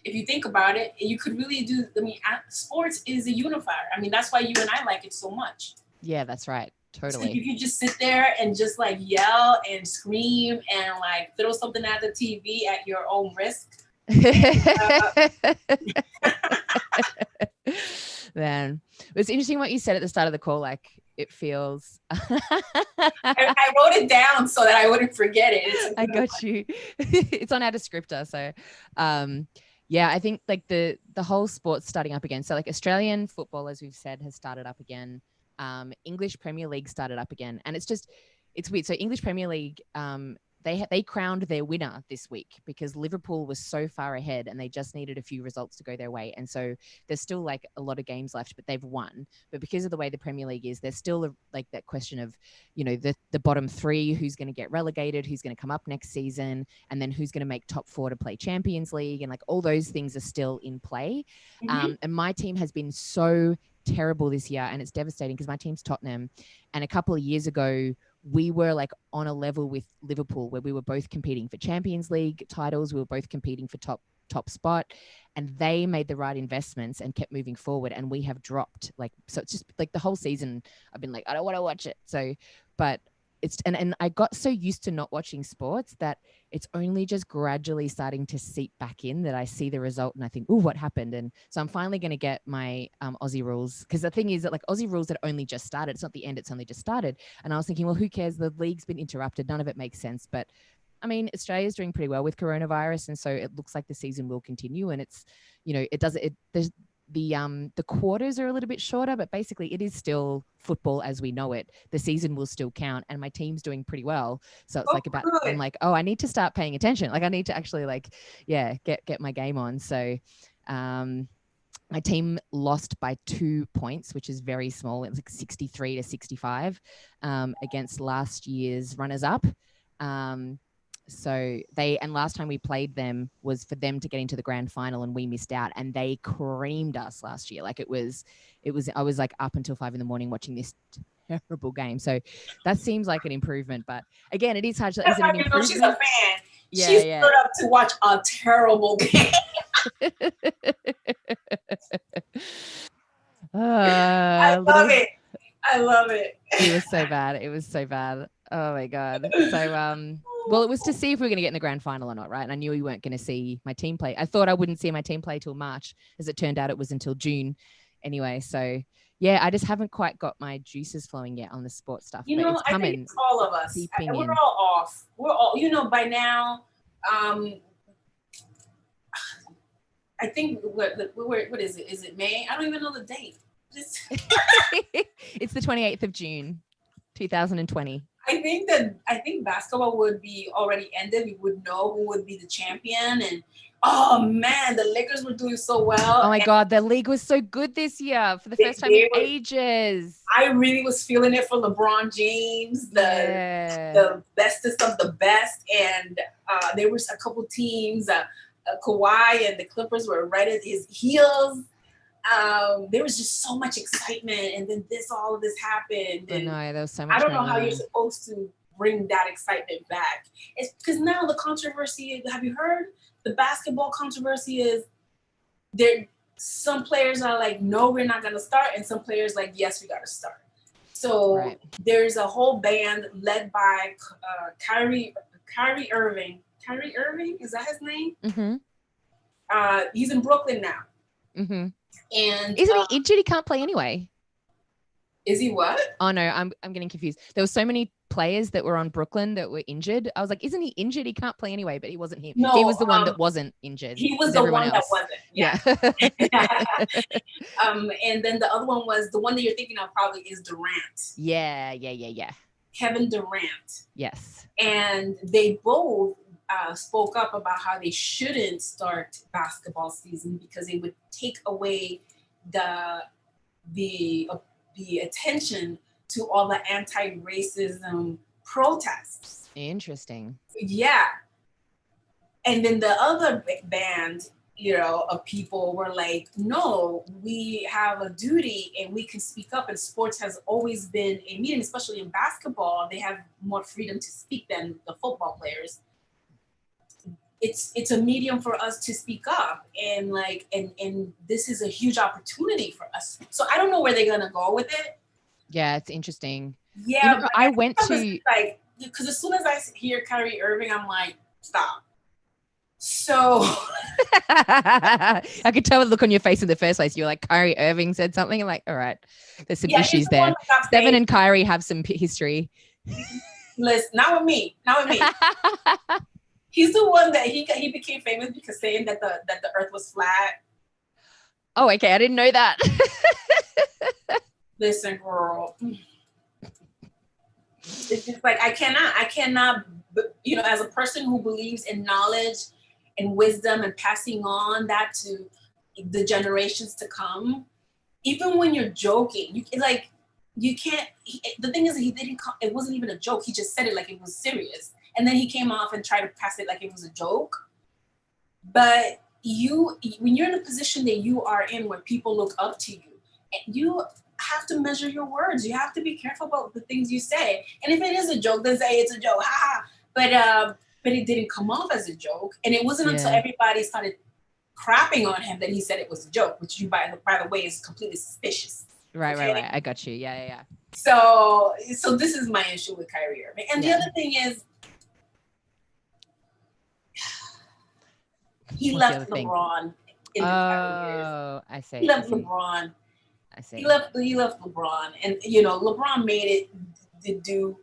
If you think about it, you could really sports is a unifier. I mean, that's why you and I like it so much. Yeah, that's right. Totally. So you can just sit there and just like yell and scream and like throw something at the TV at your own risk. Man, it's interesting what you said at the start of the call. Like, it feels. I wrote it down so that I wouldn't forget it. I got you. It's on our descriptor. So, I think like the whole sport's starting up again. So like Australian football, as we've said, has started up again. English Premier League started up again, and it's weird. So English Premier League, they crowned their winner this week because Liverpool was so far ahead and they just needed a few results to go their way. And so there's still like a lot of games left, but they've won. But because of the way the Premier League is, there's still like that question of, the bottom three, who's going to get relegated, who's going to come up next season, and then who's going to make top four to play Champions League. And like all those things are still in play. And my team has been so terrible this year, and it's devastating because my team's Tottenham, and a couple of years ago we were like on a level with Liverpool where we were both competing for Champions League titles, we were both competing for top spot, and they made the right investments and kept moving forward, and we have dropped. Like, so it's just like the whole season I've been like, I don't want to watch it. So but it's and I got so used to not watching sports that it's only just gradually starting to seep back in that I see the result and I think, oh, what happened? And so I'm finally going to get my Aussie rules, because the thing is that like Aussie rules that only just started. It's not the end, it's only just started. And I was thinking, well, who cares? The league's been interrupted. None of it makes sense. But I mean, Australia's doing pretty well with coronavirus, and so it looks like the season will continue. And it's, there's the quarters are a little bit shorter, but basically it is still football as we know it. The season will still count, and my team's doing pretty well. So it's I'm like, oh, I need to start paying attention. Like I need to actually get my game on. So, my team lost by 2 points, which is very small. It was like 63 to 65 against last year's runners up. So last time we played them was for them to get into the grand final, and we missed out, and they creamed us last year. Like I was like up until 5 a.m. watching this terrible game. So that seems like an improvement, but again, it is hard to, is it an improvement? She's a fan. Yeah, She's stood up to watch a terrible game. I love it. It was so bad. Oh my God. So, well, it was to see if we were going to get in the grand final or not, right? And I knew we weren't going to see my team play. I thought I wouldn't see my team play till March. As it turned out, it was until June anyway. So, yeah, I just haven't quite got my juices flowing yet on the sports stuff. You know, I think it's all of us. We're all off. We're all, by now, I think, what is it? Is it May? I don't even know the date. It's the 28th of June, 2020. I think basketball would be already ended. We would know who would be the champion. And oh man, the Lakers were doing so well. Oh my God, the league was so good this year for the first time in ages. I really was feeling it for LeBron James, the bestest of the best. And there was a couple teams, Kawhi and the Clippers were right at his heels. There was just so much excitement, and then all of this happened. And I know, there was so much. I don't know how you're supposed to bring that excitement back. It's because now the controversy. Have you heard the basketball controversy? Is there? Some players are like, no, we're not going to start, and some players like, yes, we got to start. So there's a whole band led by Kyrie Irving. Kyrie Irving, is that his name? Mm-hmm. He's in Brooklyn now. Mm-hmm. And isn't he injured? He can't play anyway. Is he what? Oh no, I'm getting confused. There were so many players that were on Brooklyn that were injured. I was like, isn't he injured? He can't play anyway, but he wasn't him. No, he was the one that wasn't injured. He was the one that wasn't. Yeah. And then the other one was the one that you're thinking of probably is Durant. Yeah. Kevin Durant. Yes. And they both spoke up about how they shouldn't start basketball season because it would take away the attention to all the anti-racism protests. Interesting. Yeah. And then the other band, of people were like, no, we have a duty and we can speak up, and sports has always been a medium, especially in basketball. They have more freedom to speak than the football players. It's a medium for us to speak up, and and this is a huge opportunity for us. So I don't know where they're gonna go with it. Yeah, it's interesting. Yeah, I went to because as soon as I hear Kyrie Irving, I'm like, stop. So I could tell the look on your face in the first place. You're like, Kyrie Irving said something. I'm like, all right, there's some issues there. Devin and Kyrie have some history. Listen, not with me. He's the one that he became famous because saying that the earth was flat. Oh, okay. I didn't know that. Listen, girl. It's just like I cannot, as a person who believes in knowledge and wisdom and passing on that to the generations to come, even when you're joking, you can't. The thing is, it wasn't even a joke. He just said it like it was serious. And then he came off and tried to pass it like it was a joke. But when you're in a position that you are in where people look up to you, you have to measure your words. You have to be careful about the things you say. And if it is a joke, then say it's a joke. But it didn't come off as a joke. And it wasn't until everybody started crapping on him that he said it was a joke, which by the way, is completely suspicious. Right. I got you. Yeah. So this is my issue with Kyrie Irving. And the other thing is, he left LeBron in the 5 years. Oh, I see. He left LeBron. I see. He left LeBron, and LeBron made it to do.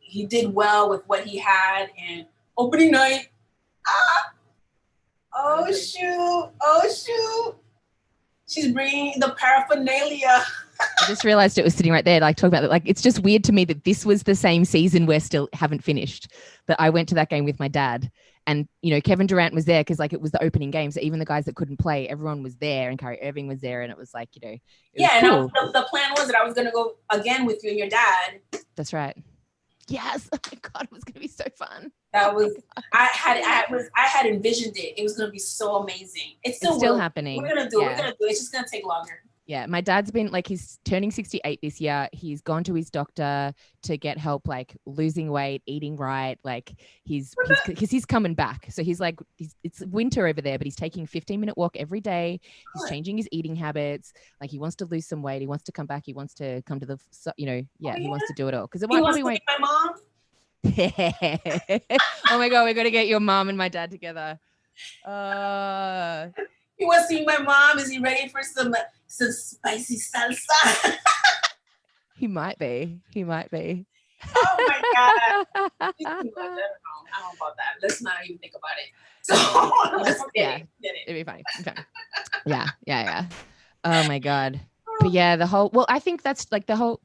he did well with what he had. And opening night, oh shoot, she's bringing the paraphernalia. I just realized it was sitting right there. Like, talk about it. Like, it's just weird to me that this was the same season we're still haven't finished. That I went to that game with my dad, and Kevin Durant was there because like it was the opening game. So even the guys that couldn't play, everyone was there, and Kyrie Irving was there, and it was like it was cool. And the plan was that I was gonna go again with you and your dad. That's right. Yes. Oh my God, it was gonna be so fun. That was I had envisioned it. It was gonna be so amazing. It's still happening. We're gonna do it. We're gonna do it. It's just gonna take longer. Yeah, my dad's been like, he's turning 68 this year. He's gone to his doctor to get help, like losing weight, eating right. Like because he's coming back. So he's like, it's winter over there, but he's taking a 15-minute walk every day. He's changing his eating habits. Like he wants to lose some weight. He wants to come back. He wants to come to the, he wants to do it all. Because he wants to meet my mom. Oh my God, we're going to get your mom and my dad together. He wants to see my mom. Is he ready for some spicy salsa? He might be. Oh my God. I don't know about that. Let's not even think about it. So let's get it. It'd be funny. Okay. Yeah. Oh my God. But yeah, I think that's like the whole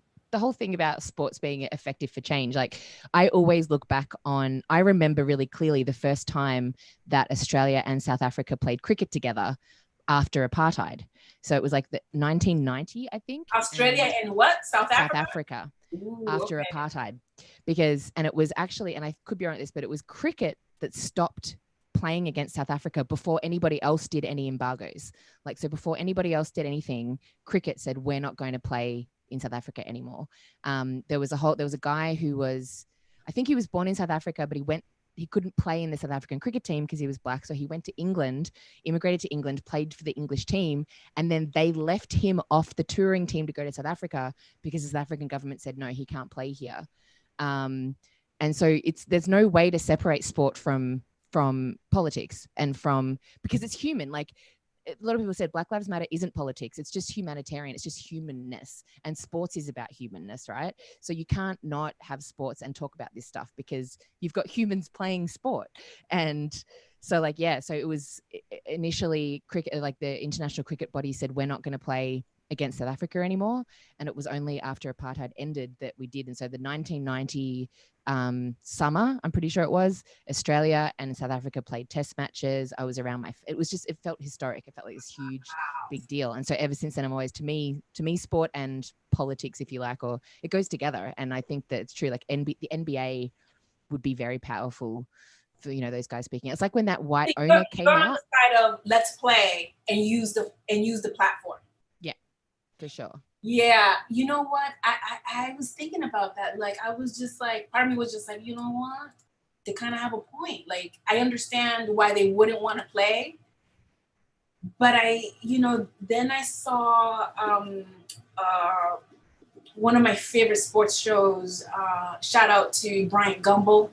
thing about sports being effective for change. Like I always look back on, I remember really clearly the first time that Australia and South Africa played cricket together after apartheid. So it was like the 1990, I think. Australia and what? South Africa. Ooh, after apartheid. And it was actually, and I could be wrong with this, but it was cricket that stopped playing against South Africa before anybody else did any embargoes. Like, so before anybody else did anything, cricket said, we're not going to play in South Africa anymore. There was a guy who was, I think he was born in South Africa, but he couldn't play in the South African cricket team because he was black. So he went to England, immigrated to England, played for the English team. And then they left him off the touring team to go to South Africa because the South African government said, no, he can't play here. And so there's no way to separate sport from politics because it's human. Like a lot of people said Black Lives Matter isn't politics. It's just humanitarian. It's just humanness, and sports is about humanness, right? So you can't not have sports and talk about this stuff because you've got humans playing sport. And so so it was initially cricket, like the international cricket body said, we're not going to play against South Africa anymore. And it was only after apartheid ended that we did. And so the 1990 summer, I'm pretty sure it was, Australia and South Africa played test matches. I was around it felt historic. It felt like this huge, big deal. And so ever since then, I'm always, to me, sport and politics, if you like, or it goes together. And I think that it's true. Like the NBA would be very powerful for, those guys speaking. It's like when that white owner came out. On the side of let's play and use the platform. Yeah, for sure. Yeah, you know what? I was thinking about that. Like, I was just like, part of me was just like, you know what? They kind of have a point. Like, I understand why they wouldn't want to play. But then I saw one of my favorite sports shows. Shout out to Bryant Gumbel.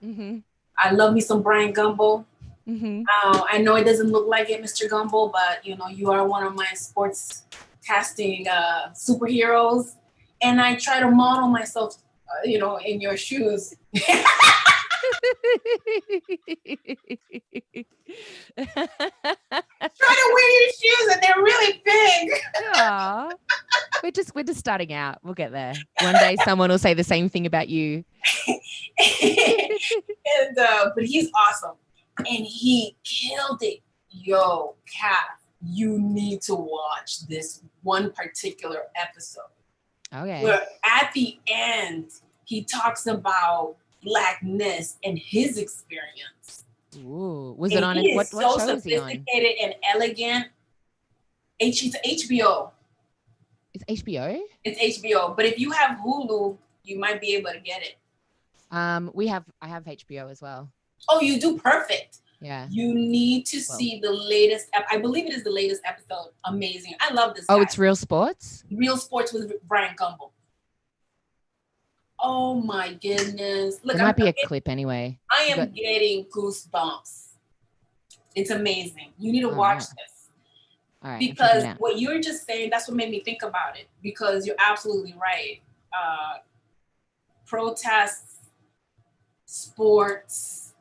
Mm-hmm. I love me some Bryant Gumbel. Mm-hmm. I know it doesn't look like it, Mr. Gumbel, but, you are one of my sports casting superheroes, and I try to model myself, in your shoes. Try to wear your shoes, and they're really big. Aww. We're just starting out. We'll get there. One day, someone will say the same thing about you. And but he's awesome, and he killed it. Yo, Kat, you need to watch this one particular episode. Okay. Where at the end, he talks about Blackness and his experience. Ooh, was it on? What so show is he on? Sophisticated and elegant. It's HBO. It's HBO? It's HBO. But if you have Hulu, you might be able to get it. I have HBO as well. Oh, you do? Perfect. Yeah. You need to see the latest. I believe it is the latest episode. Amazing. I love this guy. Oh, it's Real Sports? Real Sports with Bryant Gumbel. Oh my goodness. Look, it might be a clip anyway. I am getting goosebumps. It's amazing. You need to watch this. All right. Because what you're just saying, that's what made me think about it. Because you're absolutely right. Protests sports.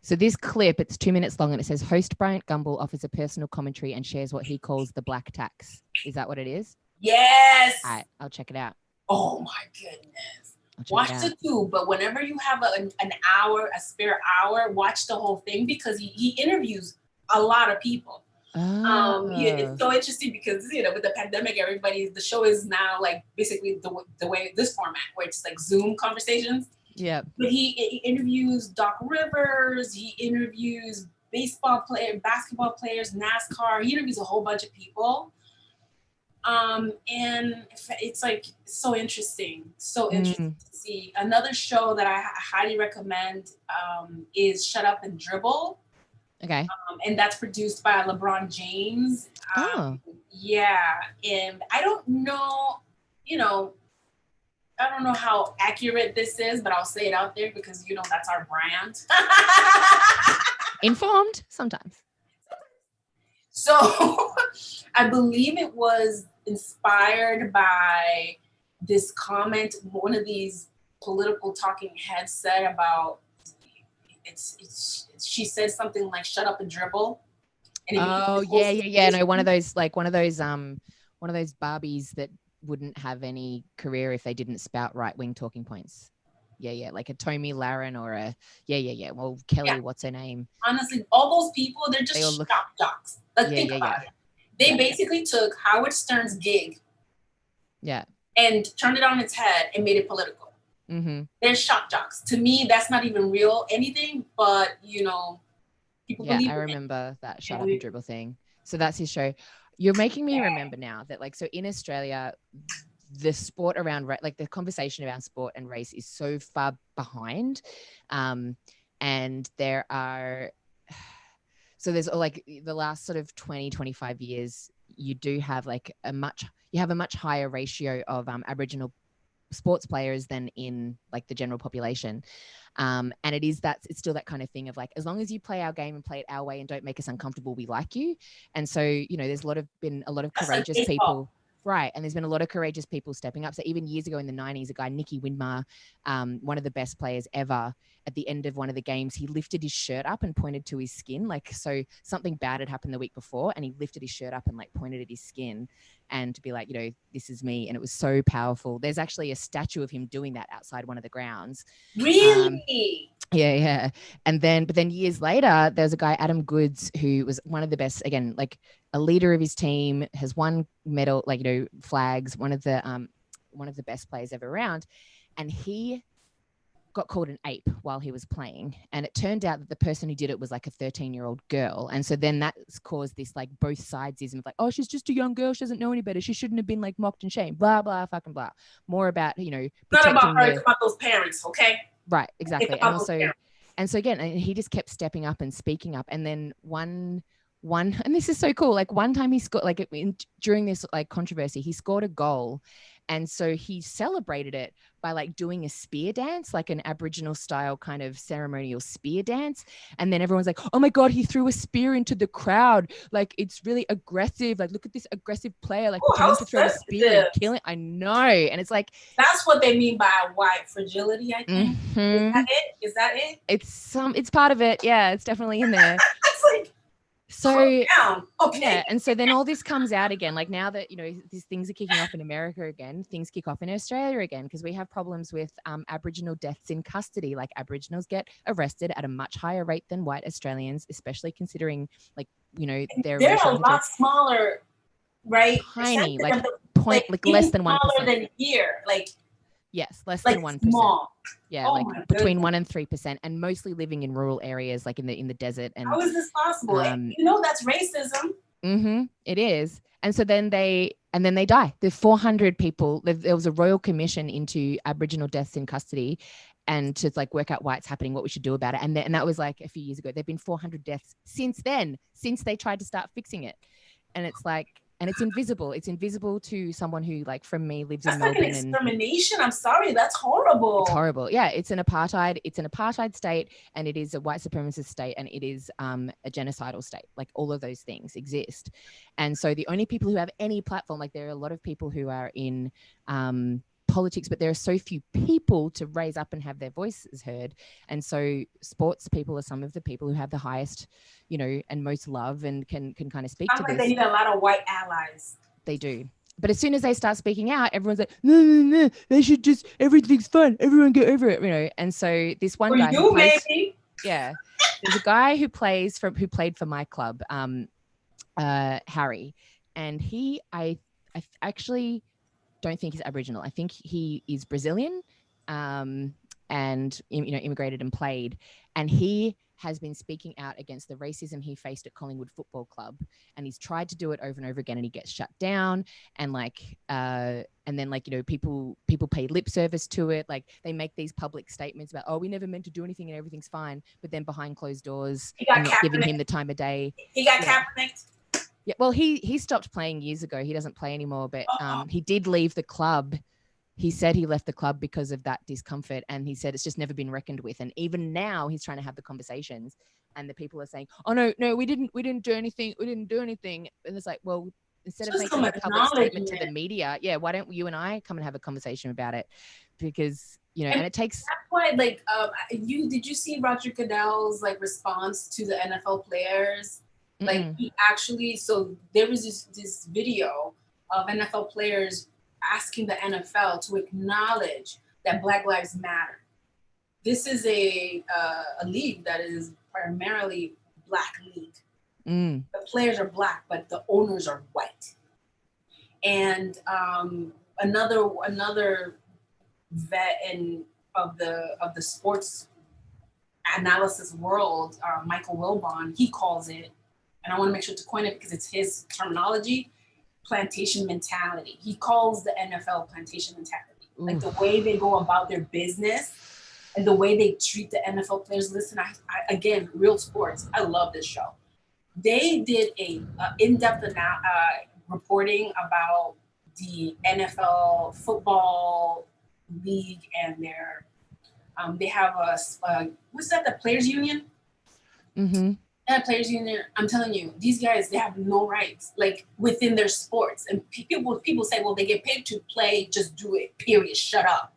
So this clip, it's 2 minutes long, and it says host Bryant Gumbel offers a personal commentary and shares what he calls the black tax. Is that what it is? Yes. All right, I'll check it out. Oh my goodness. Watch the two, but whenever you have an hour, a spare hour, watch the whole thing because he interviews a lot of people. It's so interesting because with the pandemic, the show is now like basically the way this format where it's like Zoom conversations. Yeah. But he interviews Doc Rivers, he interviews basketball players, NASCAR. He interviews a whole bunch of people. And it's like so interesting to see. Another show that I highly recommend is Shut Up and Dribble. Okay. And that's produced by LeBron James. Yeah, and I don't know, I don't know how accurate this is, but I'll say it out there because that's our brand. Informed sometimes. So I believe it was inspired by this comment one of these political talking heads said about she said something like shut up and dribble. And no, one of those Barbies that wouldn't have any career if they didn't spout right-wing talking points. Like a Tommy Lahren or a well, Kelly, what's her name? Honestly, all those people, they're just shock jocks. Think about it. They basically took Howard Stern's gig and turned it on its head and made it political. Mm-hmm. They're shock jocks. To me, that's not even real anything, but people believe I remember that shut up and dribble thing. So that's his show. You're making me remember now that so in Australia, the sport around the conversation around sport and race is so far behind. And there are, so there's the last sort of 20, 25 years, you do have a much higher ratio of Aboriginal sports players than in the general population. And it's still that kind of thing of as long as you play our game and play it our way and don't make us uncomfortable, we like you. And so, there's been a lot of courageous people. Right. And there's been a lot of courageous people stepping up. So even years ago in the 90s, a guy, Nicky Winmar, one of the best players ever, at the end of one of the games, he lifted his shirt up and pointed to his skin. So something bad had happened the week before and he lifted his shirt up and pointed at his skin and to be this is me. And it was so powerful. There's actually a statue of him doing that outside one of the grounds. Really? Yeah. But then years later, there's a guy, Adam Goods, who was one of the best, again, a leader of his team, has won medal, flags, one of the best players ever around. And he got called an ape while he was playing. And it turned out that the person who did it was a 13-year-old girl. And so then that's caused this both sidesism of oh, she's just a young girl. She doesn't know any better. She shouldn't have been mocked and shamed, blah, blah, fucking blah. More about, not about her, it's about those parents. Okay. Right. Exactly. And so again, he just kept stepping up and speaking up. And then one, and this is so cool. One time he scored, during this controversy, he scored a goal. And so he celebrated it by doing a spear dance, an Aboriginal style kind of ceremonial spear dance. And then everyone's oh my God, he threw a spear into the crowd. It's really aggressive. Look at this aggressive player, trying to throw a spear and kill it. I know. And it's that's what they mean by white fragility, I think. Mm-hmm. Is that it? It's part of it. Yeah, it's definitely in there. It's so okay. Yeah, and so then all this comes out again. Now that these things are kicking off in America again, things kick off in Australia again because we have problems with Aboriginal deaths in custody. Aboriginals get arrested at a much higher rate than white Australians, especially considering they're a lot smaller, right? Tiny, less than 1%. Smaller than here, yes, less than 1%. Small. Yeah, between 1% and 3%, and mostly living in rural areas, in the desert. And how is this possible? That's racism. Mm-hmm, it is. And so then they die. There's 400 people. There was a royal commission into Aboriginal deaths in custody, and to work out why it's happening, what we should do about it. And that was a few years ago. There've been 400 deaths since then, since they tried to start fixing it. And it's and it's invisible. It's invisible to someone who, from me, lives in Melbourne. That's an extermination. I'm sorry. That's horrible. It's horrible. Yeah, it's an apartheid state, and it is a white supremacist state, and it is a genocidal state. All of those things exist. And so the only people who have any platform, there are a lot of people who are in politics, but there are so few people to raise up and have their voices heard. And so sports people are some of the people who have the highest, you know, and most love and can kind of speak to like this. They need a lot of white allies. They do. But as soon as they start speaking out, everyone's like, no, they should just, everything's fine. Everyone get over it, you know. And so this one guy who plays, yeah, there's a guy who played for my club, Harry, and I actually don't think he's Aboriginal. I think he is Brazilian, and you know, immigrated and played, and he has been speaking out against the racism he faced at Collingwood Football Club, and he's tried to do it over and over again, and he gets shut down, and then you know, people pay lip service to it, like they make these public statements about, oh, we never meant to do anything and everything's fine, but then behind closed doors, and not giving him the time of day. He got Kaepernick. Yeah, well, he stopped playing years ago. He doesn't play anymore, but he did leave the club. He said he left the club because of that discomfort, and he said it's just never been reckoned with. And even now, he's trying to have the conversations, and the people are saying, "Oh no, we didn't do anything. We didn't do anything." And it's like, well, instead of making a public statement to the media, yeah, why don't you and I come and have a conversation about it? Because, you know, and it takes. That's why, like, did you see Roger Goodell's like response to the NFL players? Like, he actually, so there was this video of NFL players asking the NFL to acknowledge that Black Lives Matter. This is a league that is primarily Black league. The players are Black, but the owners are white. And another vet of the sports analysis world, Michael Wilbon, he calls it, and I want to make sure to coin it because it's his terminology, plantation mentality. He calls the NFL plantation mentality. Like the way they go about their business and the way they treat the NFL players. Listen, I again, Real Sports, I love this show. They did a in-depth reporting about the NFL football league and their, they have what's that, the players union? Players union, I'm telling you, these guys, they have no rights, like within their sports. And people say, well, they get paid to play, just do it, period, shut up.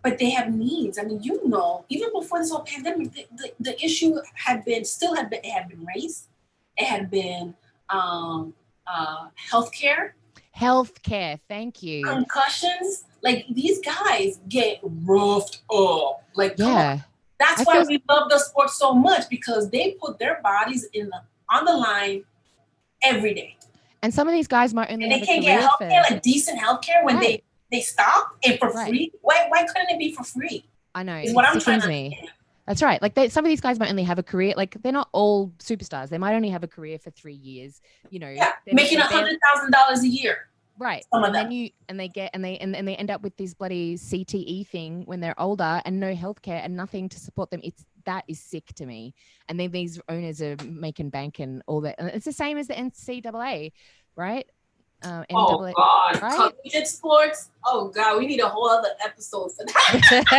But they have needs. I mean, you know, even before this whole pandemic, the issue had been race, it had been healthcare. Healthcare, thank you. Concussions, like these guys get roughed up. Like, yeah. That's why we love the sport so much, because they put their bodies on the line every day. And some of these guys might only have they can't get healthcare, like decent healthcare when they stop and for free. Why couldn't it be for free? I know. Is what I'm trying to say. That's right. Like some of these guys might only have a career. Like they're not all superstars. They might only have a career for 3 years. You know, making $100,000 a year. Right. Some of them. And they end up with this bloody CTE thing when they're older and no healthcare and nothing to support them. That is sick to me. And then these owners are making bank and all that. And it's the same as the NCAA, right? NCAA, oh God, right? Collegiate sports. Oh God, we need a whole other episode for that.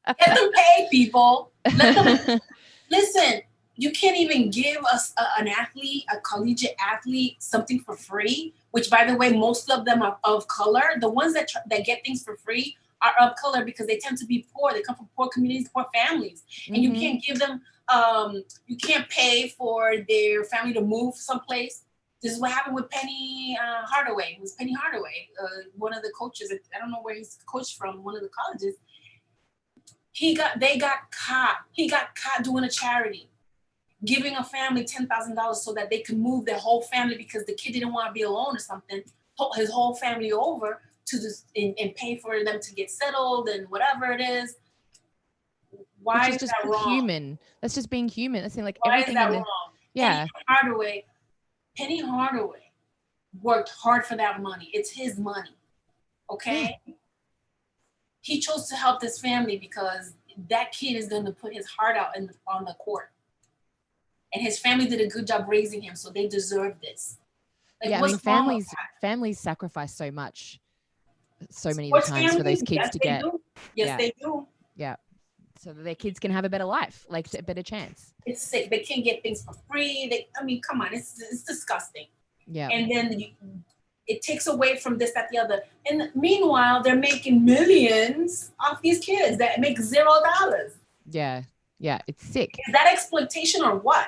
Let them pay, people. Let them listen. You can't even give us a collegiate athlete, something for free, which, by the way, most of them are of color. The ones that get things for free are of color because they tend to be poor. They come from poor communities, poor families. And you can't give them, you can't pay for their family to move someplace. This is what happened with Penny Hardaway. It was Penny Hardaway, one of the coaches. I don't know where he's coached from, one of the colleges. He got caught doing a charity, giving a family $10,000 so that they could move their whole family because the kid didn't want to be alone or something, his whole family over to this and pay for them to get settled and whatever it is. Why is that wrong? Human. That's just being human. That's like why everything is that wrong? Yeah. Penny Hardaway worked hard for that money. It's his money. Okay? Yeah. He chose to help this family because that kid is going to put his heart out on the court. And his family did a good job raising him, so they deserve this. Like, yeah, I mean, families sacrifice so much, so many times for those kids to get. Yes, they do. Yeah, so that their kids can have a better life, like a better chance. It's sick. They can't get things for free. I mean, come on, it's disgusting. Yeah. And then it takes away from this, that, the other. And meanwhile, they're making millions off these kids that make $0. Yeah. Yeah. It's sick. Is that exploitation or what?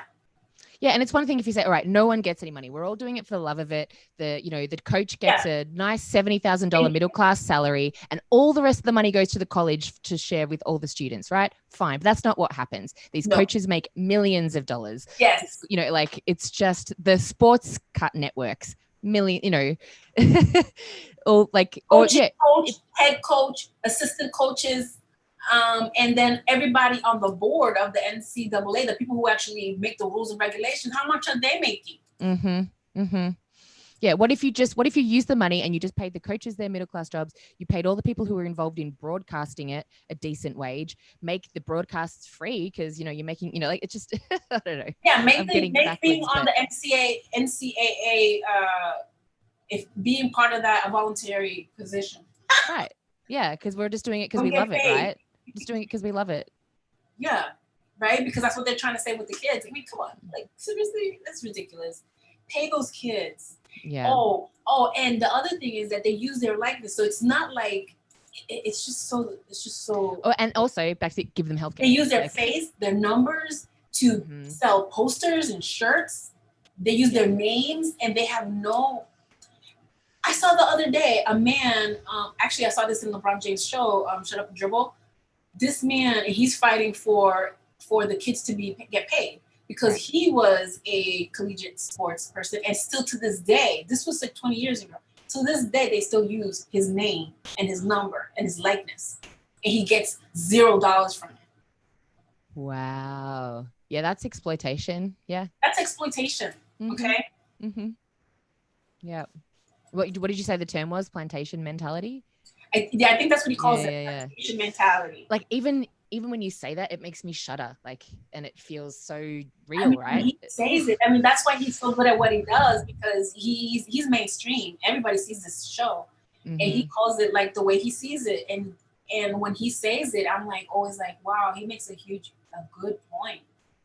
Yeah, and it's one thing if you say, all right, no one gets any money. We're all doing it for the love of it. The coach gets a nice $70,000 middle class salary, and all the rest of the money goes to the college to share with all the students, right? Fine, but that's not what happens. These coaches make millions of dollars. Yes, like it's just the sports cut networks, million, all like coach, head coach, assistant coaches. And then everybody on the board of the NCAA, the people who actually make the rules and regulations, how much are they making? Yeah. What if you use the money and you just paid the coaches their middle class jobs? You paid all the people who were involved in broadcasting it a decent wage, make the broadcasts free because you're making like it's just I don't know. Yeah, make being on the NCAA if being part of that a voluntary position. Right. Yeah, because we're just doing it because we love it, right? Just doing it because we love it. Yeah, right? Because that's what they're trying to say with the kids. I mean, come on. Like, seriously, that's ridiculous. Pay those kids. Yeah. Oh, and the other thing is that they use their likeness. So it's not like, it's just so. Oh, and also, back to give them healthcare. They use their face, their numbers to sell posters and shirts. They use their names and they have no. I saw the other day a man, actually I saw this in LeBron James' show, Shut Up and Dribble. This man, he's fighting for the kids to get paid because he was a collegiate sports person, and still to this day, this was like 20 years ago, to this day they still use his name and his number and his likeness, and he gets $0 from it. Wow. Yeah, that's exploitation. Yeah. That's exploitation. Okay? Yeah. What did you say the term was? Plantation mentality? I think that's what he calls it. Plantation mentality. Like even when you say that, it makes me shudder. Like, and it feels so real, right? He says it. I mean, that's why he's so good at what he does, because he's mainstream. Everybody sees this show, and he calls it like the way he sees it. And when he says it, I'm like always like, wow, he makes a good point.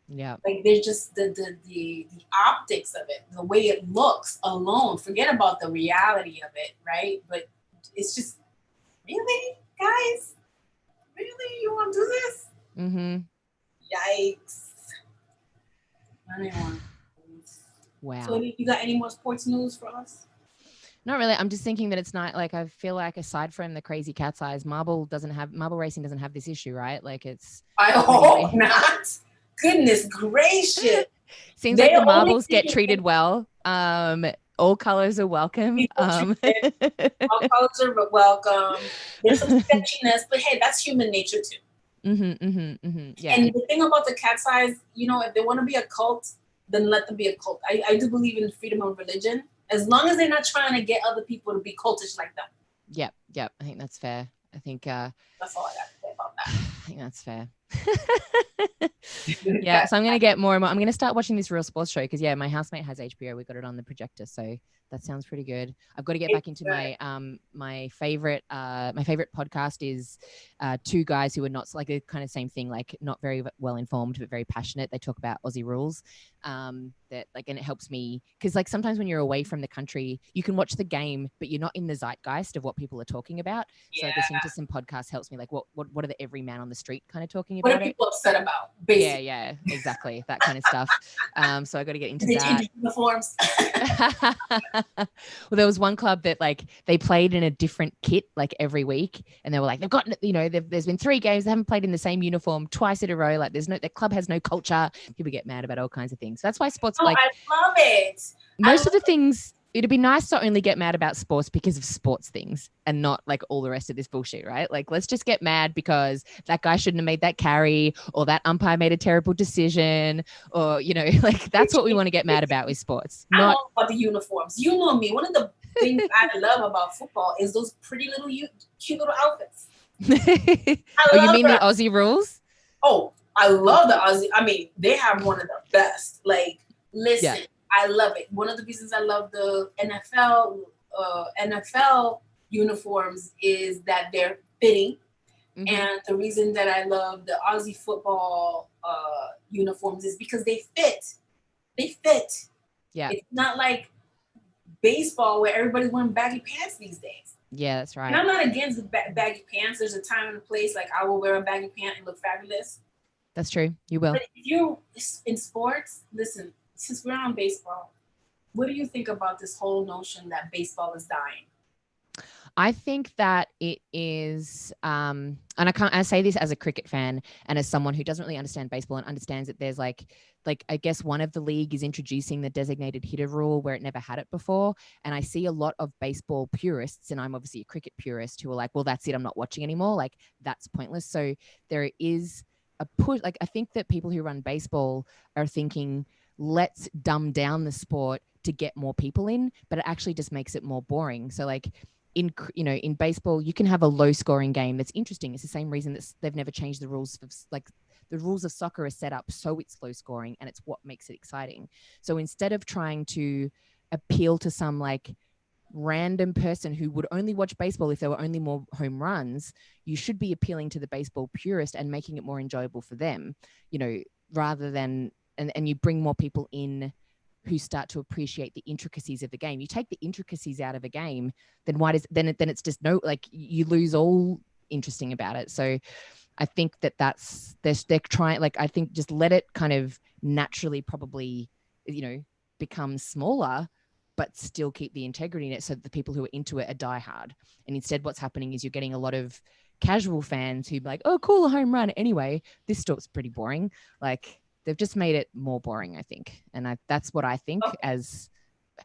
Yeah. Like there's just the optics of it, the way it looks alone. Forget about the reality of it, right? But it's just, really, guys? Really? You want to do this? Yikes. I don't want. Wow. So you got any more sports news for us? Not really. I'm just thinking that it's not like, I feel like aside from the crazy cat's eyes, marble racing doesn't have this issue, right? Like it's. I hope not. Goodness gracious. Seems like the marbles get treated well. All colors are welcome. All colors are welcome. There's some sketchiness, but hey, that's human nature too. Yeah. And the thing about the cat's eyes, if they want to be a cult, then let them be a cult. I do believe in freedom of religion, as long as they're not trying to get other people to be cultish like them. Yep. I think that's fair. I think that's all I got to say about that. I think that's fair. Yeah, so I'm gonna get more and more. I'm gonna start watching this Real Sports show because my housemate has HBO. We got it on the projector, so that sounds pretty good. I've got to get back into my favorite podcast is two guys who are not like the kind of same thing, like not very well informed but very passionate. They talk about Aussie rules. That like, and it helps me because like sometimes when you're away from the country, you can watch the game but you're not in the zeitgeist of what people are talking about. So listening to some podcasts helps me. Like what are the every man on the street kind of talking about? What are people upset about? Basically. Yeah, exactly, that kind of stuff. So I got to get into that. They change uniforms. Well, there was one club that like they played in a different kit like every week, and they were like, they've got there's been 3 games, they haven't played in the same uniform twice in a row. Like the club has no culture. People get mad about all kinds of things. So that's why sports I love it. Most of the things. It'd be nice to only get mad about sports because of sports things and not like all the rest of this bullshit, right? Like, let's just get mad because that guy shouldn't have made that carry, or that umpire made a terrible decision, or, like that's what we want to get mad about with sports. I love about the uniforms. You know me. One of the things I love about football is those pretty little, cute little outfits. You mean the Aussie rules? Oh, I love the Aussie. I mean, they have one of the best. Like, listen. Yeah. I love it. One of the reasons I love the NFL uniforms is that they're fitting. And the reason that I love the Aussie football uniforms is because they fit. They fit. Yeah. It's not like baseball where everybody's wearing baggy pants these days. Yeah, that's right. And I'm not against the baggy pants. There's a time and a place. Like, I will wear a baggy pant and look fabulous. That's true. You will. But if you're in sports, listen, since we're on baseball, what do you think about this whole notion that baseball is dying? I think that it is, and I say this as a cricket fan and as someone who doesn't really understand baseball and understands that there's like I guess one of the league is introducing the designated hitter rule where it never had it before. And I see a lot of baseball purists, and I'm obviously a cricket purist, who are like, well, that's it, I'm not watching anymore. Like, that's pointless. So there is a push. Like, I think that people who run baseball are thinking, let's dumb down the sport to get more people in, but it actually just makes it more boring. So like, in baseball, you can have a low scoring game that's interesting. It's the same reason that they've never changed the rules. Like, the rules of soccer are set up so it's low scoring, and it's what makes it exciting. So instead of trying to appeal to some like random person who would only watch baseball if there were only more home runs, you should be appealing to the baseball purist and making it more enjoyable for them, rather than, and you bring more people in who start to appreciate the intricacies of the game. You take the intricacies out of a game, then then it's just you lose all interesting about it. So I think they're trying, like, I think just let it kind of naturally probably, become smaller, but still keep the integrity in it so that the people who are into it are diehard. And instead what's happening is you're getting a lot of casual fans who be like, oh, cool, a home run. Anyway, this sport's pretty boring. Like, they've just made it more boring, I think. And that's what I think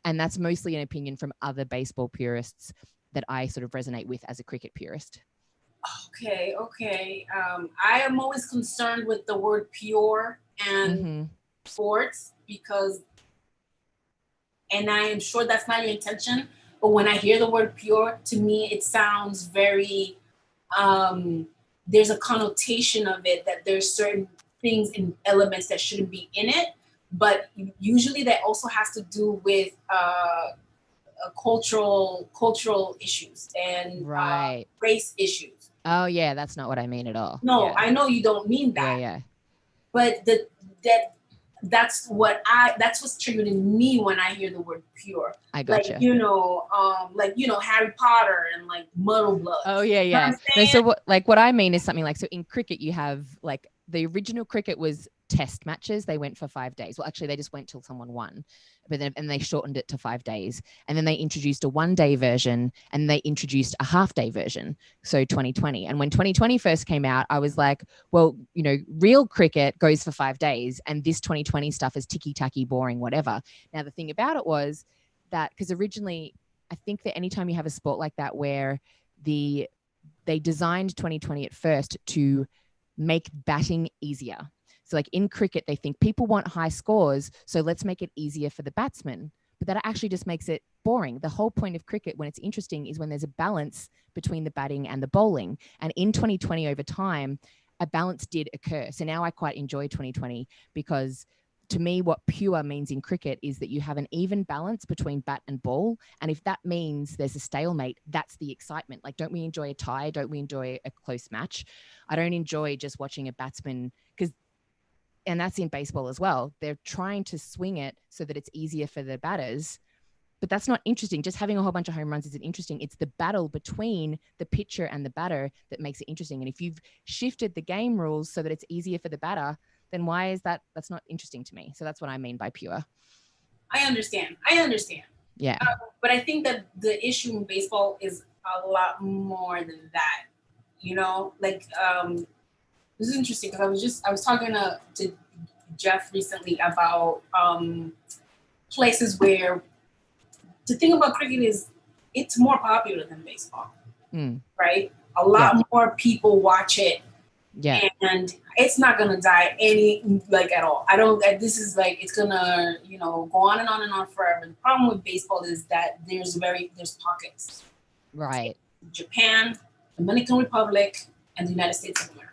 and that's mostly an opinion from other baseball purists that I sort of resonate with as a cricket purist. Okay. I am always concerned with the word pure and sports and I am sure that's not your intention, but when I hear the word pure, to me, it sounds very, there's a connotation of it that there's certain things and elements that shouldn't be in it, but usually that also has to do with cultural issues and race issues. Oh yeah, that's not what I mean at all. No, yeah. I know you don't mean that. Yeah. But that's what's triggered in me when I hear the word pure. I gotcha. Like, Harry Potter and like Muddle Blood. Oh yeah. You know No, so what I mean is something like, so in cricket you have like, the original cricket was test matches. They went for 5 days. Well, actually, they just went till someone won, and they shortened it to 5 days. And then they introduced a 1 day version, and they introduced a half day version. So 2020. And when 2020 first came out, I was like, well, real cricket goes for 5 days, and this 2020 stuff is ticky tacky, boring, whatever. Now, the thing about it was that, because originally, I think that anytime you have a sport like that where they designed 2020 at first to make batting easier. So like in cricket, they think people want high scores, so let's make it easier for the batsman. But that actually just makes it boring. The whole point of cricket, when it's interesting, is when there's a balance between the batting and the bowling. And in 2020, over time, a balance did occur. So now I quite enjoy 2020 because, to me, what pure means in cricket is that you have an even balance between bat and ball. And if that means there's a stalemate, that's the excitement. Like, don't we enjoy a tie? Don't we enjoy a close match? I don't enjoy just watching a batsman and that's in baseball as well. They're trying to swing it so that it's easier for the batters, but that's not interesting. Just having a whole bunch of home runs isn't interesting. It's the battle between the pitcher and the batter that makes it interesting. And if you've shifted the game rules so that it's easier for the batter, then why is that? That's not interesting to me. So that's what I mean by pure. I understand. Yeah. But I think that the issue in baseball is a lot more than that. This is interesting because I was talking to Jeff recently about places where the thing about cricket is it's more popular than baseball, right? A lot more people watch it. Yeah. And it's not going to die at all. This is like, it's going to, go on and on and on forever. The problem with baseball is that there's pockets. Right. Japan, Dominican Republic, and the United States of America.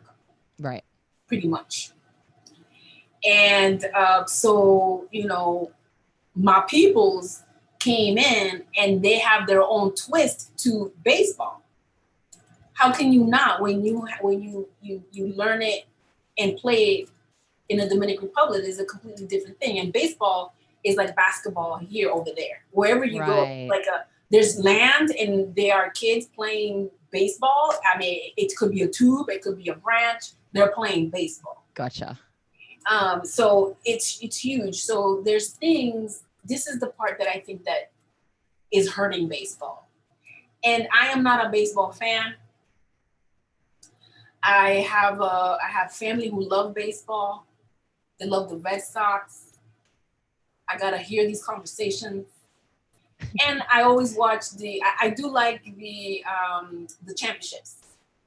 Right. Pretty much. And so, my peoples came in and they have their own twist to baseball. How can you not when you learn it and play it in the Dominican Republic is a completely different thing. And baseball is like basketball here, over there. Wherever you go, Right. like there's land and there are kids playing baseball. I mean, it could be a tube, it could be a branch. They're playing baseball. Gotcha. So it's huge. So there's things, this is the part that I think that is hurting baseball. And I am not a baseball fan. I have family who love baseball. They love the Red Sox. I gotta hear these conversations. And I always watch I do like the championships.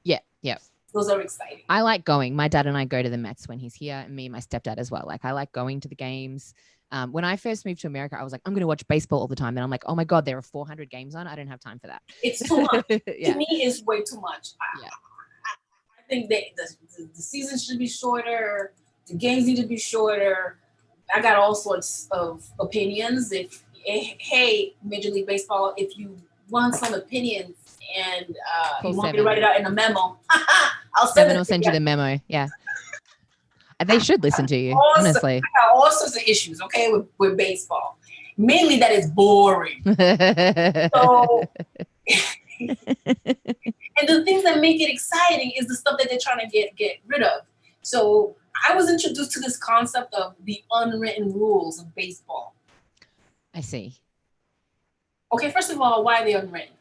Yeah. Yeah. Those are exciting. I like going. My dad and I go to the Mets when he's here, and me and my stepdad as well. Like, I like going to the games. When I first moved to America, I was like, I'm going to watch baseball all the time. And I'm like, oh my God, there are 400 games on. I don't have time for that. It's too much. Yeah. To me, it's way too much. Yeah. I think that the season should be shorter. The games need to be shorter. I got all sorts of opinions. Hey, Major League Baseball, if you want some opinions and you want me to write it out in a memo, I'll send Seven will send you the memo. Yeah. And they should listen to you, honestly. I got all sorts of issues, okay, with baseball. Mainly that it's boring. So, and the things that make it exciting is the stuff that they're trying to get rid of. So I was introduced to this concept of the unwritten rules of baseball. I see. Okay, first of all, why are they unwritten?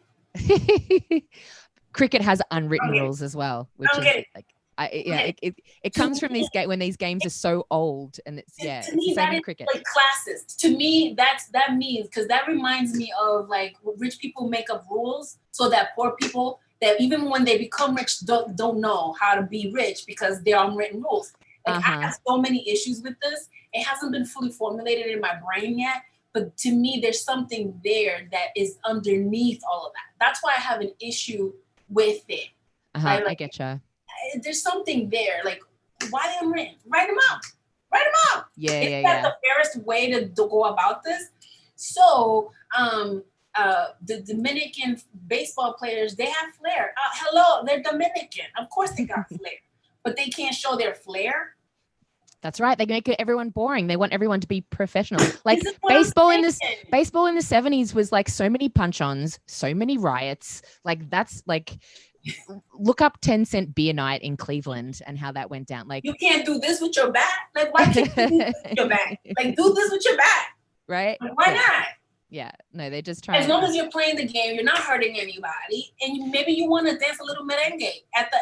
Cricket has unwritten rules as well, which is like, it comes from when these games are so old, and it's to me, it's the that same in is cricket. like classist. To me, that means, because that reminds me of like rich people make up rules so that poor people that even when they become rich don't know how to be rich because they're unwritten rules. Like I have so many issues with this. It hasn't been fully formulated in my brain yet. But to me, there's something there that is underneath all of that. That's why I have an issue with it. Right? Like, I get you. There's something there. Like, why unwritten? Write them out. Write them out. Yeah, Isn't that the fairest way to go about this? So, the Dominican baseball players, they have flair. Hello, they're Dominican. Of course they got flair. But they can't show their flair. That's right. They make everyone boring. They want everyone to be professional. Like baseball in the 70s was like so many punch-ons, so many riots. Like that's like, look up 10-cent beer night in Cleveland and how that went down. Like, you can't do this with your bat. Like, why can't you do this with your bat? Like, do this with your bat. Right? Like, why not? Yeah. No, they just try. As long as you're playing the game, you're not hurting anybody, and maybe you want to dance a little merengue at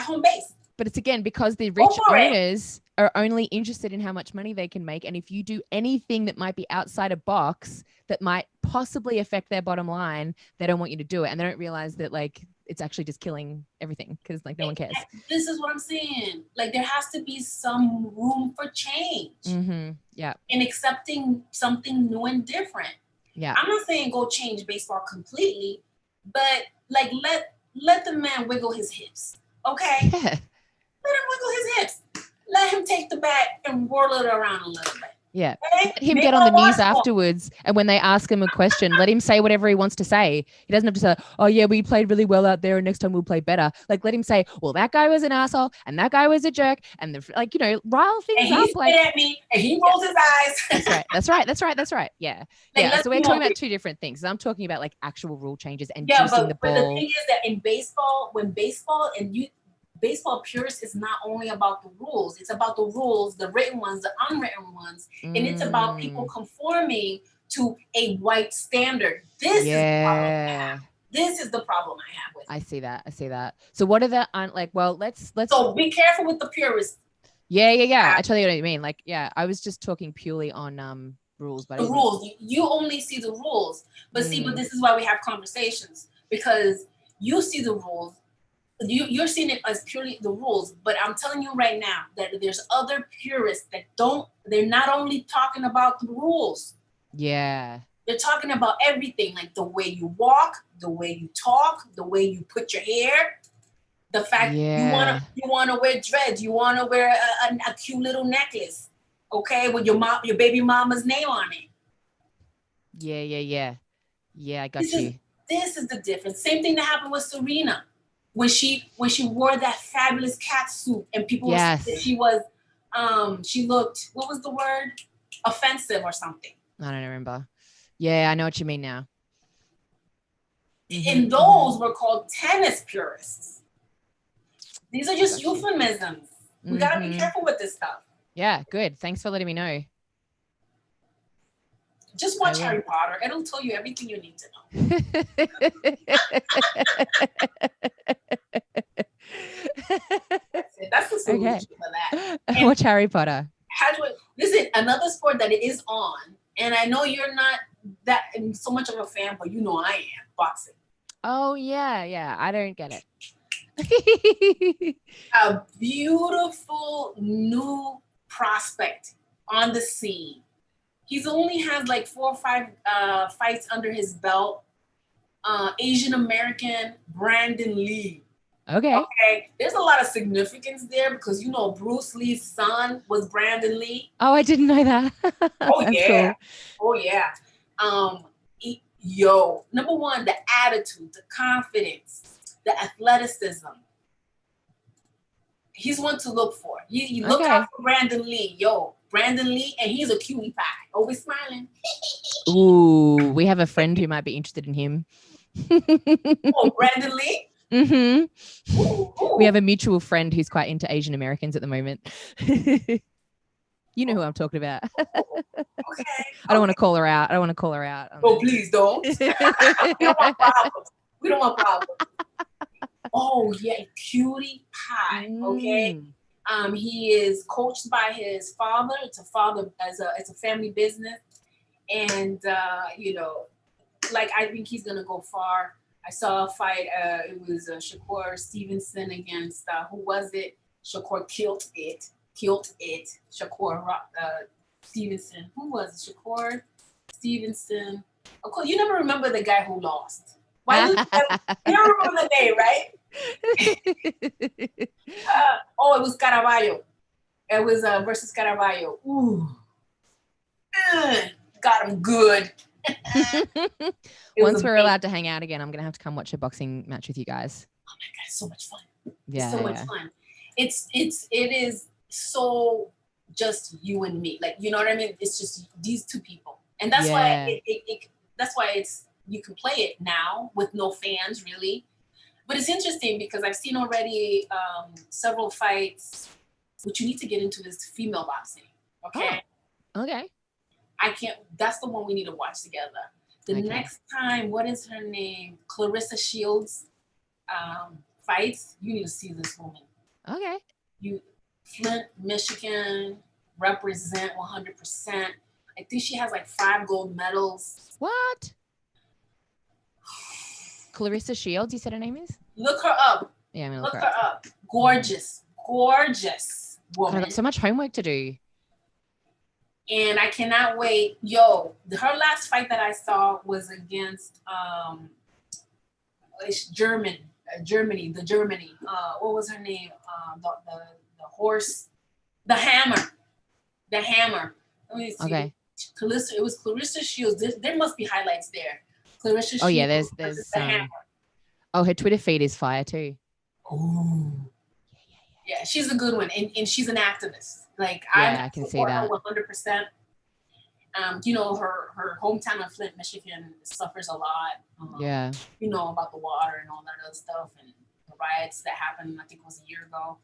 home base. But it's again because the rich owners are only interested in how much money they can make. And if you do anything that might be outside a box that might possibly affect their bottom line, they don't want you to do it. And they don't realize that like it's actually just killing everything because like no one cares. This is what I'm saying. Like there has to be some room for change. Mm-hmm. Yeah. And accepting something new and different. Yeah. I'm not saying go change baseball completely, but like let the man wiggle his hips. Okay? Yeah. Let him wiggle his hips. Let him take the bat and whirl it around a little bit. Yeah. Okay? Let him get on the news afterwards. And when they ask him a question, let him say whatever he wants to say. He doesn't have to say, oh, yeah, we played really well out there and next time we'll play better. Like, let him say, well, that guy was an asshole and that guy was a jerk. And, rile things and up. He spit at me and he rolls his eyes. That's right. Yeah. Like, yeah. So we're talking about two different things. I'm talking about like actual rule changes and juicing the ball. But the thing is that in baseball, baseball purists is not only about the rules. It's about the rules, the written ones, the unwritten ones. And it's about people conforming to a white standard. This is the problem I have. This is the problem I have with it. I see that. So what are the, let's. So be careful with the purists. Yeah. I tell you what I mean. Like, yeah, I was just talking purely on rules. But the rules. You only see the rules. But but this is why we have conversations. Because you see the rules. You're seeing it as purely the rules, but I'm telling you right now that there's other purists that they're not only talking about the rules. Yeah. They're talking about everything, like the way you walk, the way you talk, the way you put your hair, the fact you want to wear dreads, you want to wear a cute little necklace, okay, with your baby mama's name on it. Yeah. Yeah, I got you. This is the difference. Same thing that happened with Serena. When she wore that fabulous cat suit and people said she was she looked, what was the word? offensive or something. I don't remember. Yeah, I know what you mean now. And those were called tennis purists. These are just Got you. euphemisms. We got to be careful with this stuff. Yeah, good. Thanks for letting me know. Just watch Harry Potter. It'll tell you everything you need to know. That's the solution for that. And watch Harry Potter. Listen, another sport that it is on, and I know you're not that so much of a fan, but you know I am, boxing. Oh, yeah. I don't get it. A beautiful new prospect on the scene. He's only has like 4 or 5 fights under his belt. Asian American Brandon Lee. Okay. There's a lot of significance there because you know Bruce Lee's son was Brandon Lee. Oh, I didn't know that. Oh yeah. Cool. Oh yeah. Number one, the attitude, the confidence, the athleticism. He's one to look for. You look out for Brandon Lee. Brandon Lee, and he's a cutie pie. Always smiling. Ooh, we have a friend who might be interested in him. Oh, Brandon Lee? Mm-hmm. Ooh. We have a mutual friend who's quite into Asian Americans at the moment. You know who I'm talking about. Okay. I don't want to call her out. Oh, please don't. We don't want problems. Oh, yeah, cutie pie. Okay. He is coached by his father. It's a family business. And, I think he's going to go far. I saw a fight. It was Shakur Stevenson against, who was it? Shakur killed it. Shakur Stevenson. Who was it? Shakur Stevenson. Of course, you never remember the guy who lost. Why? You don't remember the name, right? It was Caraballo. It was versus Caraballo. Ooh. Got him good. Once we're allowed to hang out again, I'm gonna have to come watch a boxing match with you guys. Oh my god, it's so much fun. Yeah, it's so much fun. It is so just you and me. Like, you know what I mean? It's just these two people. And that's why that's why it's you can play it now with no fans really. But it's interesting because I've seen already several fights. What you need to get into is female boxing. Okay. Oh, okay. That's the one we need to watch together. The next time, what is her name? Claressa Shields fights. You need to see this woman. Okay. Flint, Michigan, represent 100%. I think she has like 5 gold medals. What? Claressa Shields, you said her name is? Look her up. Yeah, I'm gonna look her up. Gorgeous woman. I've got so much homework to do. And I cannot wait. Her last fight that I saw was against Germany. What was her name? The horse, the hammer. Let me see. Okay. It was Claressa Shields. There must be highlights there. Claressa Shields. Oh yeah, there's the hammer. Oh, her Twitter feed is fire too. Oh. Yeah, she's a good one, and she's an activist. Like I can see that 100%. Her hometown of Flint, Michigan, suffers a lot. Yeah. About the water and all that other stuff, and the riots that happened. I think it was a year ago,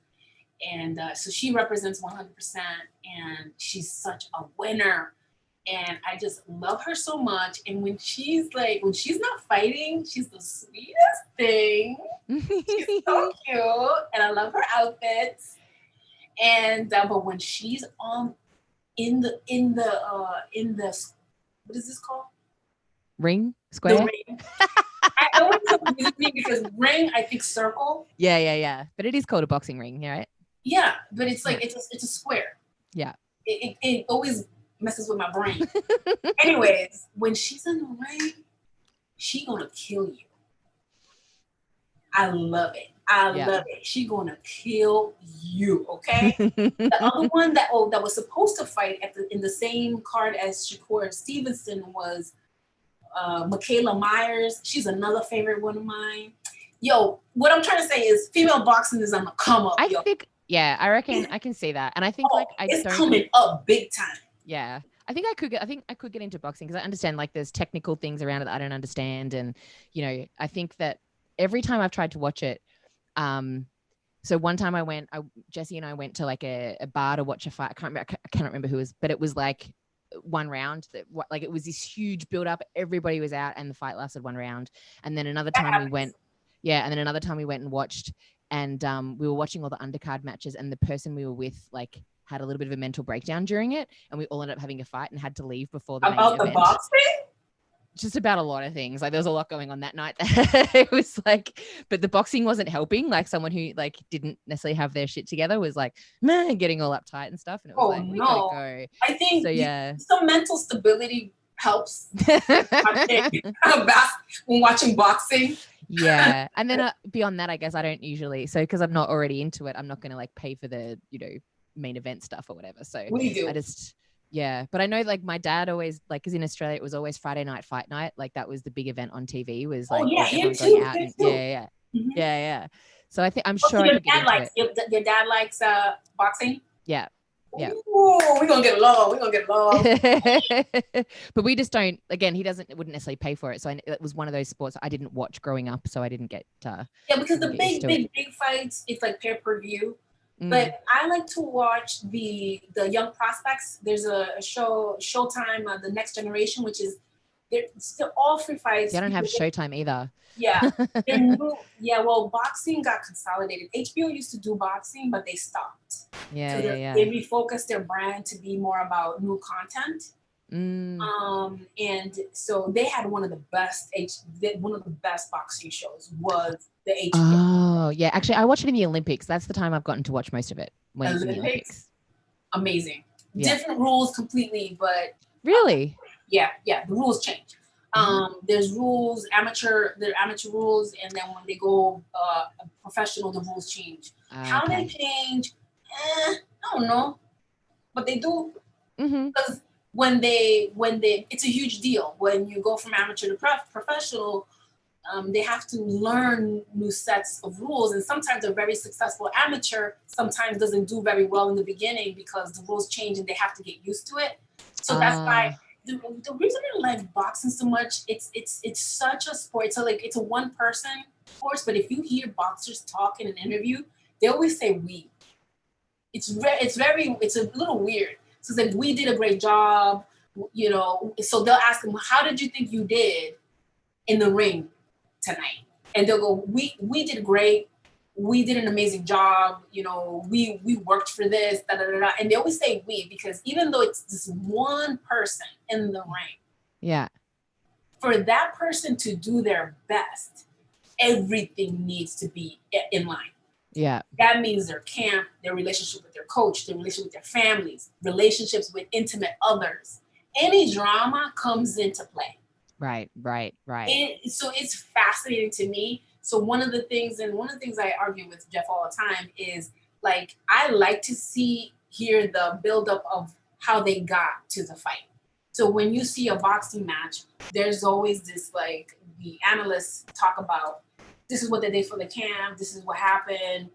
and so she represents 100%, and she's such a winner. And I just love her so much. And when she's not fighting, she's the sweetest thing. She's so cute, and I love her outfits. And but when she's in the what is this called? Ring? Square? The ring. I always confuse me because ring, I think circle. Yeah. But it is called a boxing ring, right? Yeah, but it's like it's a square. Yeah. It always messes with my brain. Anyways, when she's in the ring, she gonna kill you. I love it. Love it. She gonna kill you, okay? The other one that was supposed to fight in the same card as Shakur Stevenson was Michaela Myers. She's another favorite one of mine. What I'm trying to say is female boxing is on the come up. I reckon I can see that. And I think it's coming up big time. Yeah. I think I could get into boxing because I understand like there's technical things around it that I don't understand. And, you know, I think that every time I've tried to watch it, so one time Jesse and I went to like a bar to watch a fight. I cannot remember who was, but it was like one round like it was this huge build up. Everybody was out and the fight lasted one round. And then another time we went and watched, and we were watching all the undercard matches, and the person we were with like had a little bit of a mental breakdown during it, and we all ended up having a fight and had to leave before the main event. About the boxing? Just about a lot of things. Like there was a lot going on that night. It was like, but the boxing wasn't helping. Like someone who like didn't necessarily have their shit together was like, man, getting all uptight and stuff. And it was we gotta go. I think so. Yeah, some mental stability helps when watching boxing. Yeah, and then beyond that, I guess I don't usually. So because I'm not already into it, I'm not going to like pay for the main event stuff or whatever. So we do. I just. Yeah, but I know like my dad always like, because in Australia it was always Friday night fight night. Like that was the big event on TV. Was like him too. Yeah. So I'm sure I could get into it. Your dad likes boxing. Yeah. Ooh, we're gonna get along. But we just don't. Again, wouldn't necessarily pay for it. So it was one of those sports I didn't watch growing up. So I didn't get. Because the big fights, it's like pay-per-view. But I like to watch the young prospects. There's a show, Showtime, The Next Generation, which is they're all free fights. They don't have Showtime either. Yeah, they're new. Yeah, well, boxing got consolidated. HBO used to do boxing, but they stopped. Yeah. They refocused their brand to be more about new content. And so they had one of the best boxing shows was the HBO. Oh yeah, actually I watched it in the Olympics. That's the time I've gotten to watch most of it. When it's in the Olympics. Amazing. Different rules completely, but really? Yeah, the rules change. There's rules, amateur rules, and then when they go professional, the rules change. How they change, I don't know, but they do. Because when they, it's a huge deal. When you go from amateur to professional, they have to learn new sets of rules. And sometimes a very successful amateur sometimes doesn't do very well in the beginning because the rules change and they have to get used to it. So that's why the reason I like boxing so much, it's such a sport. So like it's a one person sport, but if you hear boxers talk in an interview, they always say we. It's a little weird. So it's like, we did a great job, so they'll ask them, how did you think you did in the ring tonight? And they'll go, we did great. We did an amazing job. We worked for this, da, da, da, da. And they always say we, because even though it's this one person in the ring, yeah, for that person to do their best, everything needs to be in line. Yeah. That means their camp, their relationship with their coach, their relationship with their families, relationships with intimate others. Any drama comes into play. Right. So it's fascinating to me. So one of the things I argue with Jeff all the time is like, I like to hear the buildup of how they got to the fight. So when you see a boxing match, there's always this, like, the analysts talk about, this is what they did for the camp, this is what happened.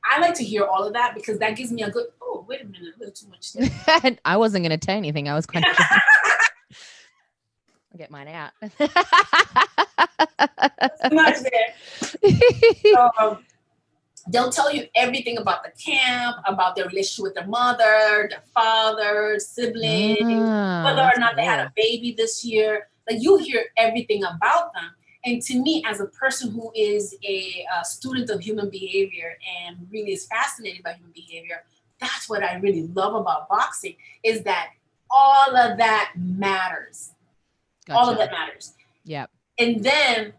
I like to hear all of that because that gives me a good, oh, wait a minute, a little too much there. I wasn't going to tell anything. I was quite I'll get mine out. Too much there. They'll tell you everything about the camp, about their relationship with their mother, their father, siblings, whether or not they had a baby this year. Like, you hear everything about them. And to me, as a person who is a student of human behavior and really is fascinated by human behavior, that's what I really love about boxing, is that all of that matters. Gotcha. All of that matters. Yeah. And then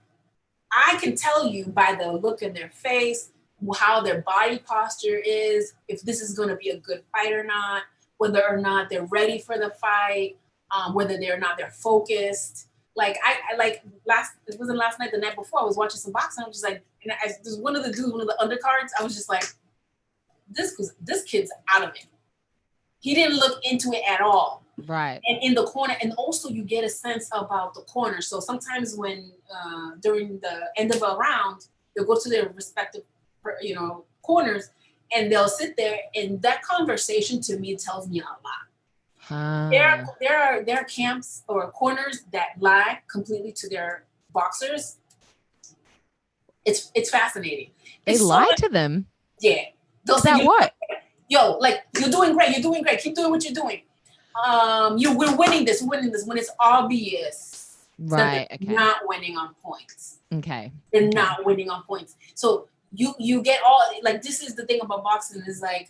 I can tell you by the look in their face, how their body posture is, if this is going to be a good fight or not, whether or not they're ready for the fight, whether they're focused. Like, it wasn't last night, the night before, I was watching some boxing. I was just like, and there's one of the dudes, one of the undercards, I was just like, this kid's out of it. He didn't look into it at all. Right. And in the corner, and also you get a sense about the corner. So sometimes when, during the end of a round, they'll go to their respective, corners, and they'll sit there, and that conversation to me tells me a lot. There are camps or corners that lie completely to their boxers. It's fascinating. They lie to them. Yeah. About what? Yo, like, you're doing great. Keep doing what you're doing. We're winning this when it's obvious. Right. So they're not winning on points. Okay. They're not winning on points. So you get all, like, this is the thing about boxing is like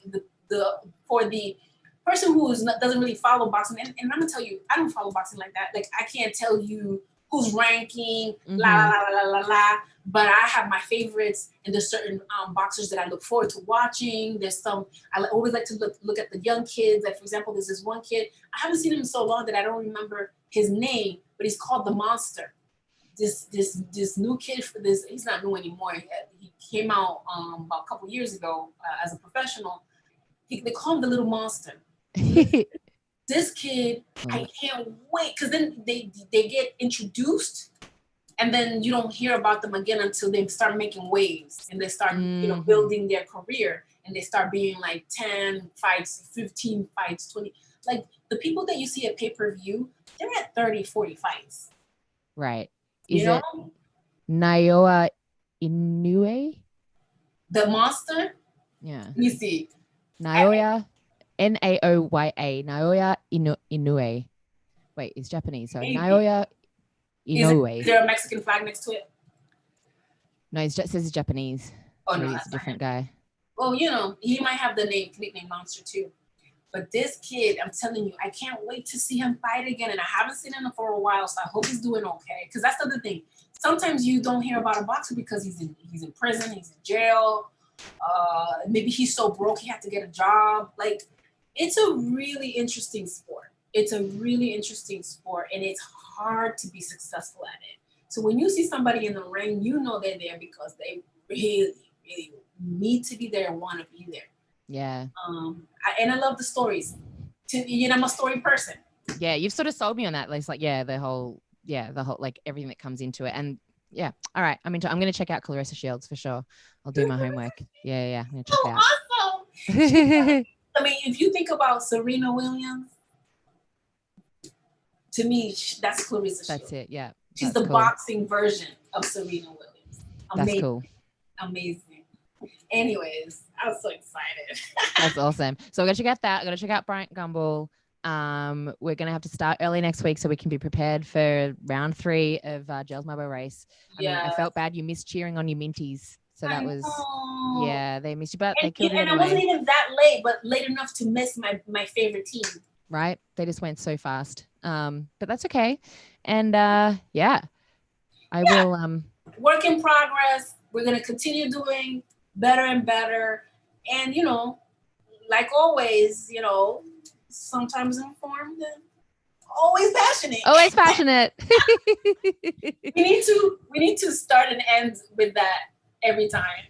for the person who doesn't really follow boxing, and I'm gonna tell you, I don't follow boxing like that. Like, I can't tell you who's ranking, la la la la la. But I have my favorites, and there's certain boxers that I look forward to watching. There's some I always like to look at the young kids. Like, for example, there's this one kid, I haven't seen him in so long that I don't remember his name, but he's called the Monster. This new kid for this, he's not new anymore. He came out about a couple years ago as a professional. They call him the Little Monster. This kid, I can't wait, because then they get introduced. And then you don't hear about them again until they start making waves and they start, building their career, and they start being like 10 fights, 15 fights, 20. Like, the people that you see at pay-per-view, they're at 30, 40 fights. Right. Is it Naoya Inoue? The Monster? Yeah. Let me see. Naoya, Naoya, Naoya Inoue. Wait, it's Japanese. Sorry. Naoya Inoue. Is there a Mexican flag next to it? No, it says it's Japanese. Oh, so no, it's a different guy. Well, he might have the nickname Monster too. But this kid, I'm telling you, I can't wait to see him fight again. And I haven't seen him for a while, so I hope he's doing okay. Because that's the other thing. Sometimes you don't hear about a boxer because he's in prison, he's in jail. Maybe he's so broke he had to get a job. Like, it's a really interesting sport. It's a really interesting sport, and it's hard to be successful at it. So when you see somebody in the ring, you know they're there because they really, really need to be there and want to be there. Yeah. And I love the stories. I'm a story person. Yeah, you've sort of sold me on that. It's like, the whole like everything that comes into it. And yeah, all right. I'm going to check out Claressa Shields for sure. I'll do my homework. Yeah. I'm going to check it out. Awesome. I mean, if you think about Serena Williams, to me, that's Claressa Shields. That's it. Yeah. She's the boxing version of Serena Williams. Amazing. That's cool. Amazing. Anyways, I was so excited. That's awesome. So we're going to check out that. I'm going to check out Bryant Gumbel. We're going to have to start early next week so we can be prepared for round 3 of Jelle's Marbo race. I felt bad. You missed cheering on your Minties. So that was, they missed you, but they killed it anyway. And I wasn't even that late, but late enough to miss my favorite team. Right? They just went so fast. But that's okay. And I will. Work in progress. We're going to continue doing better and better. And, like always, sometimes informed and always passionate. Always passionate. We need to start and end with that every time.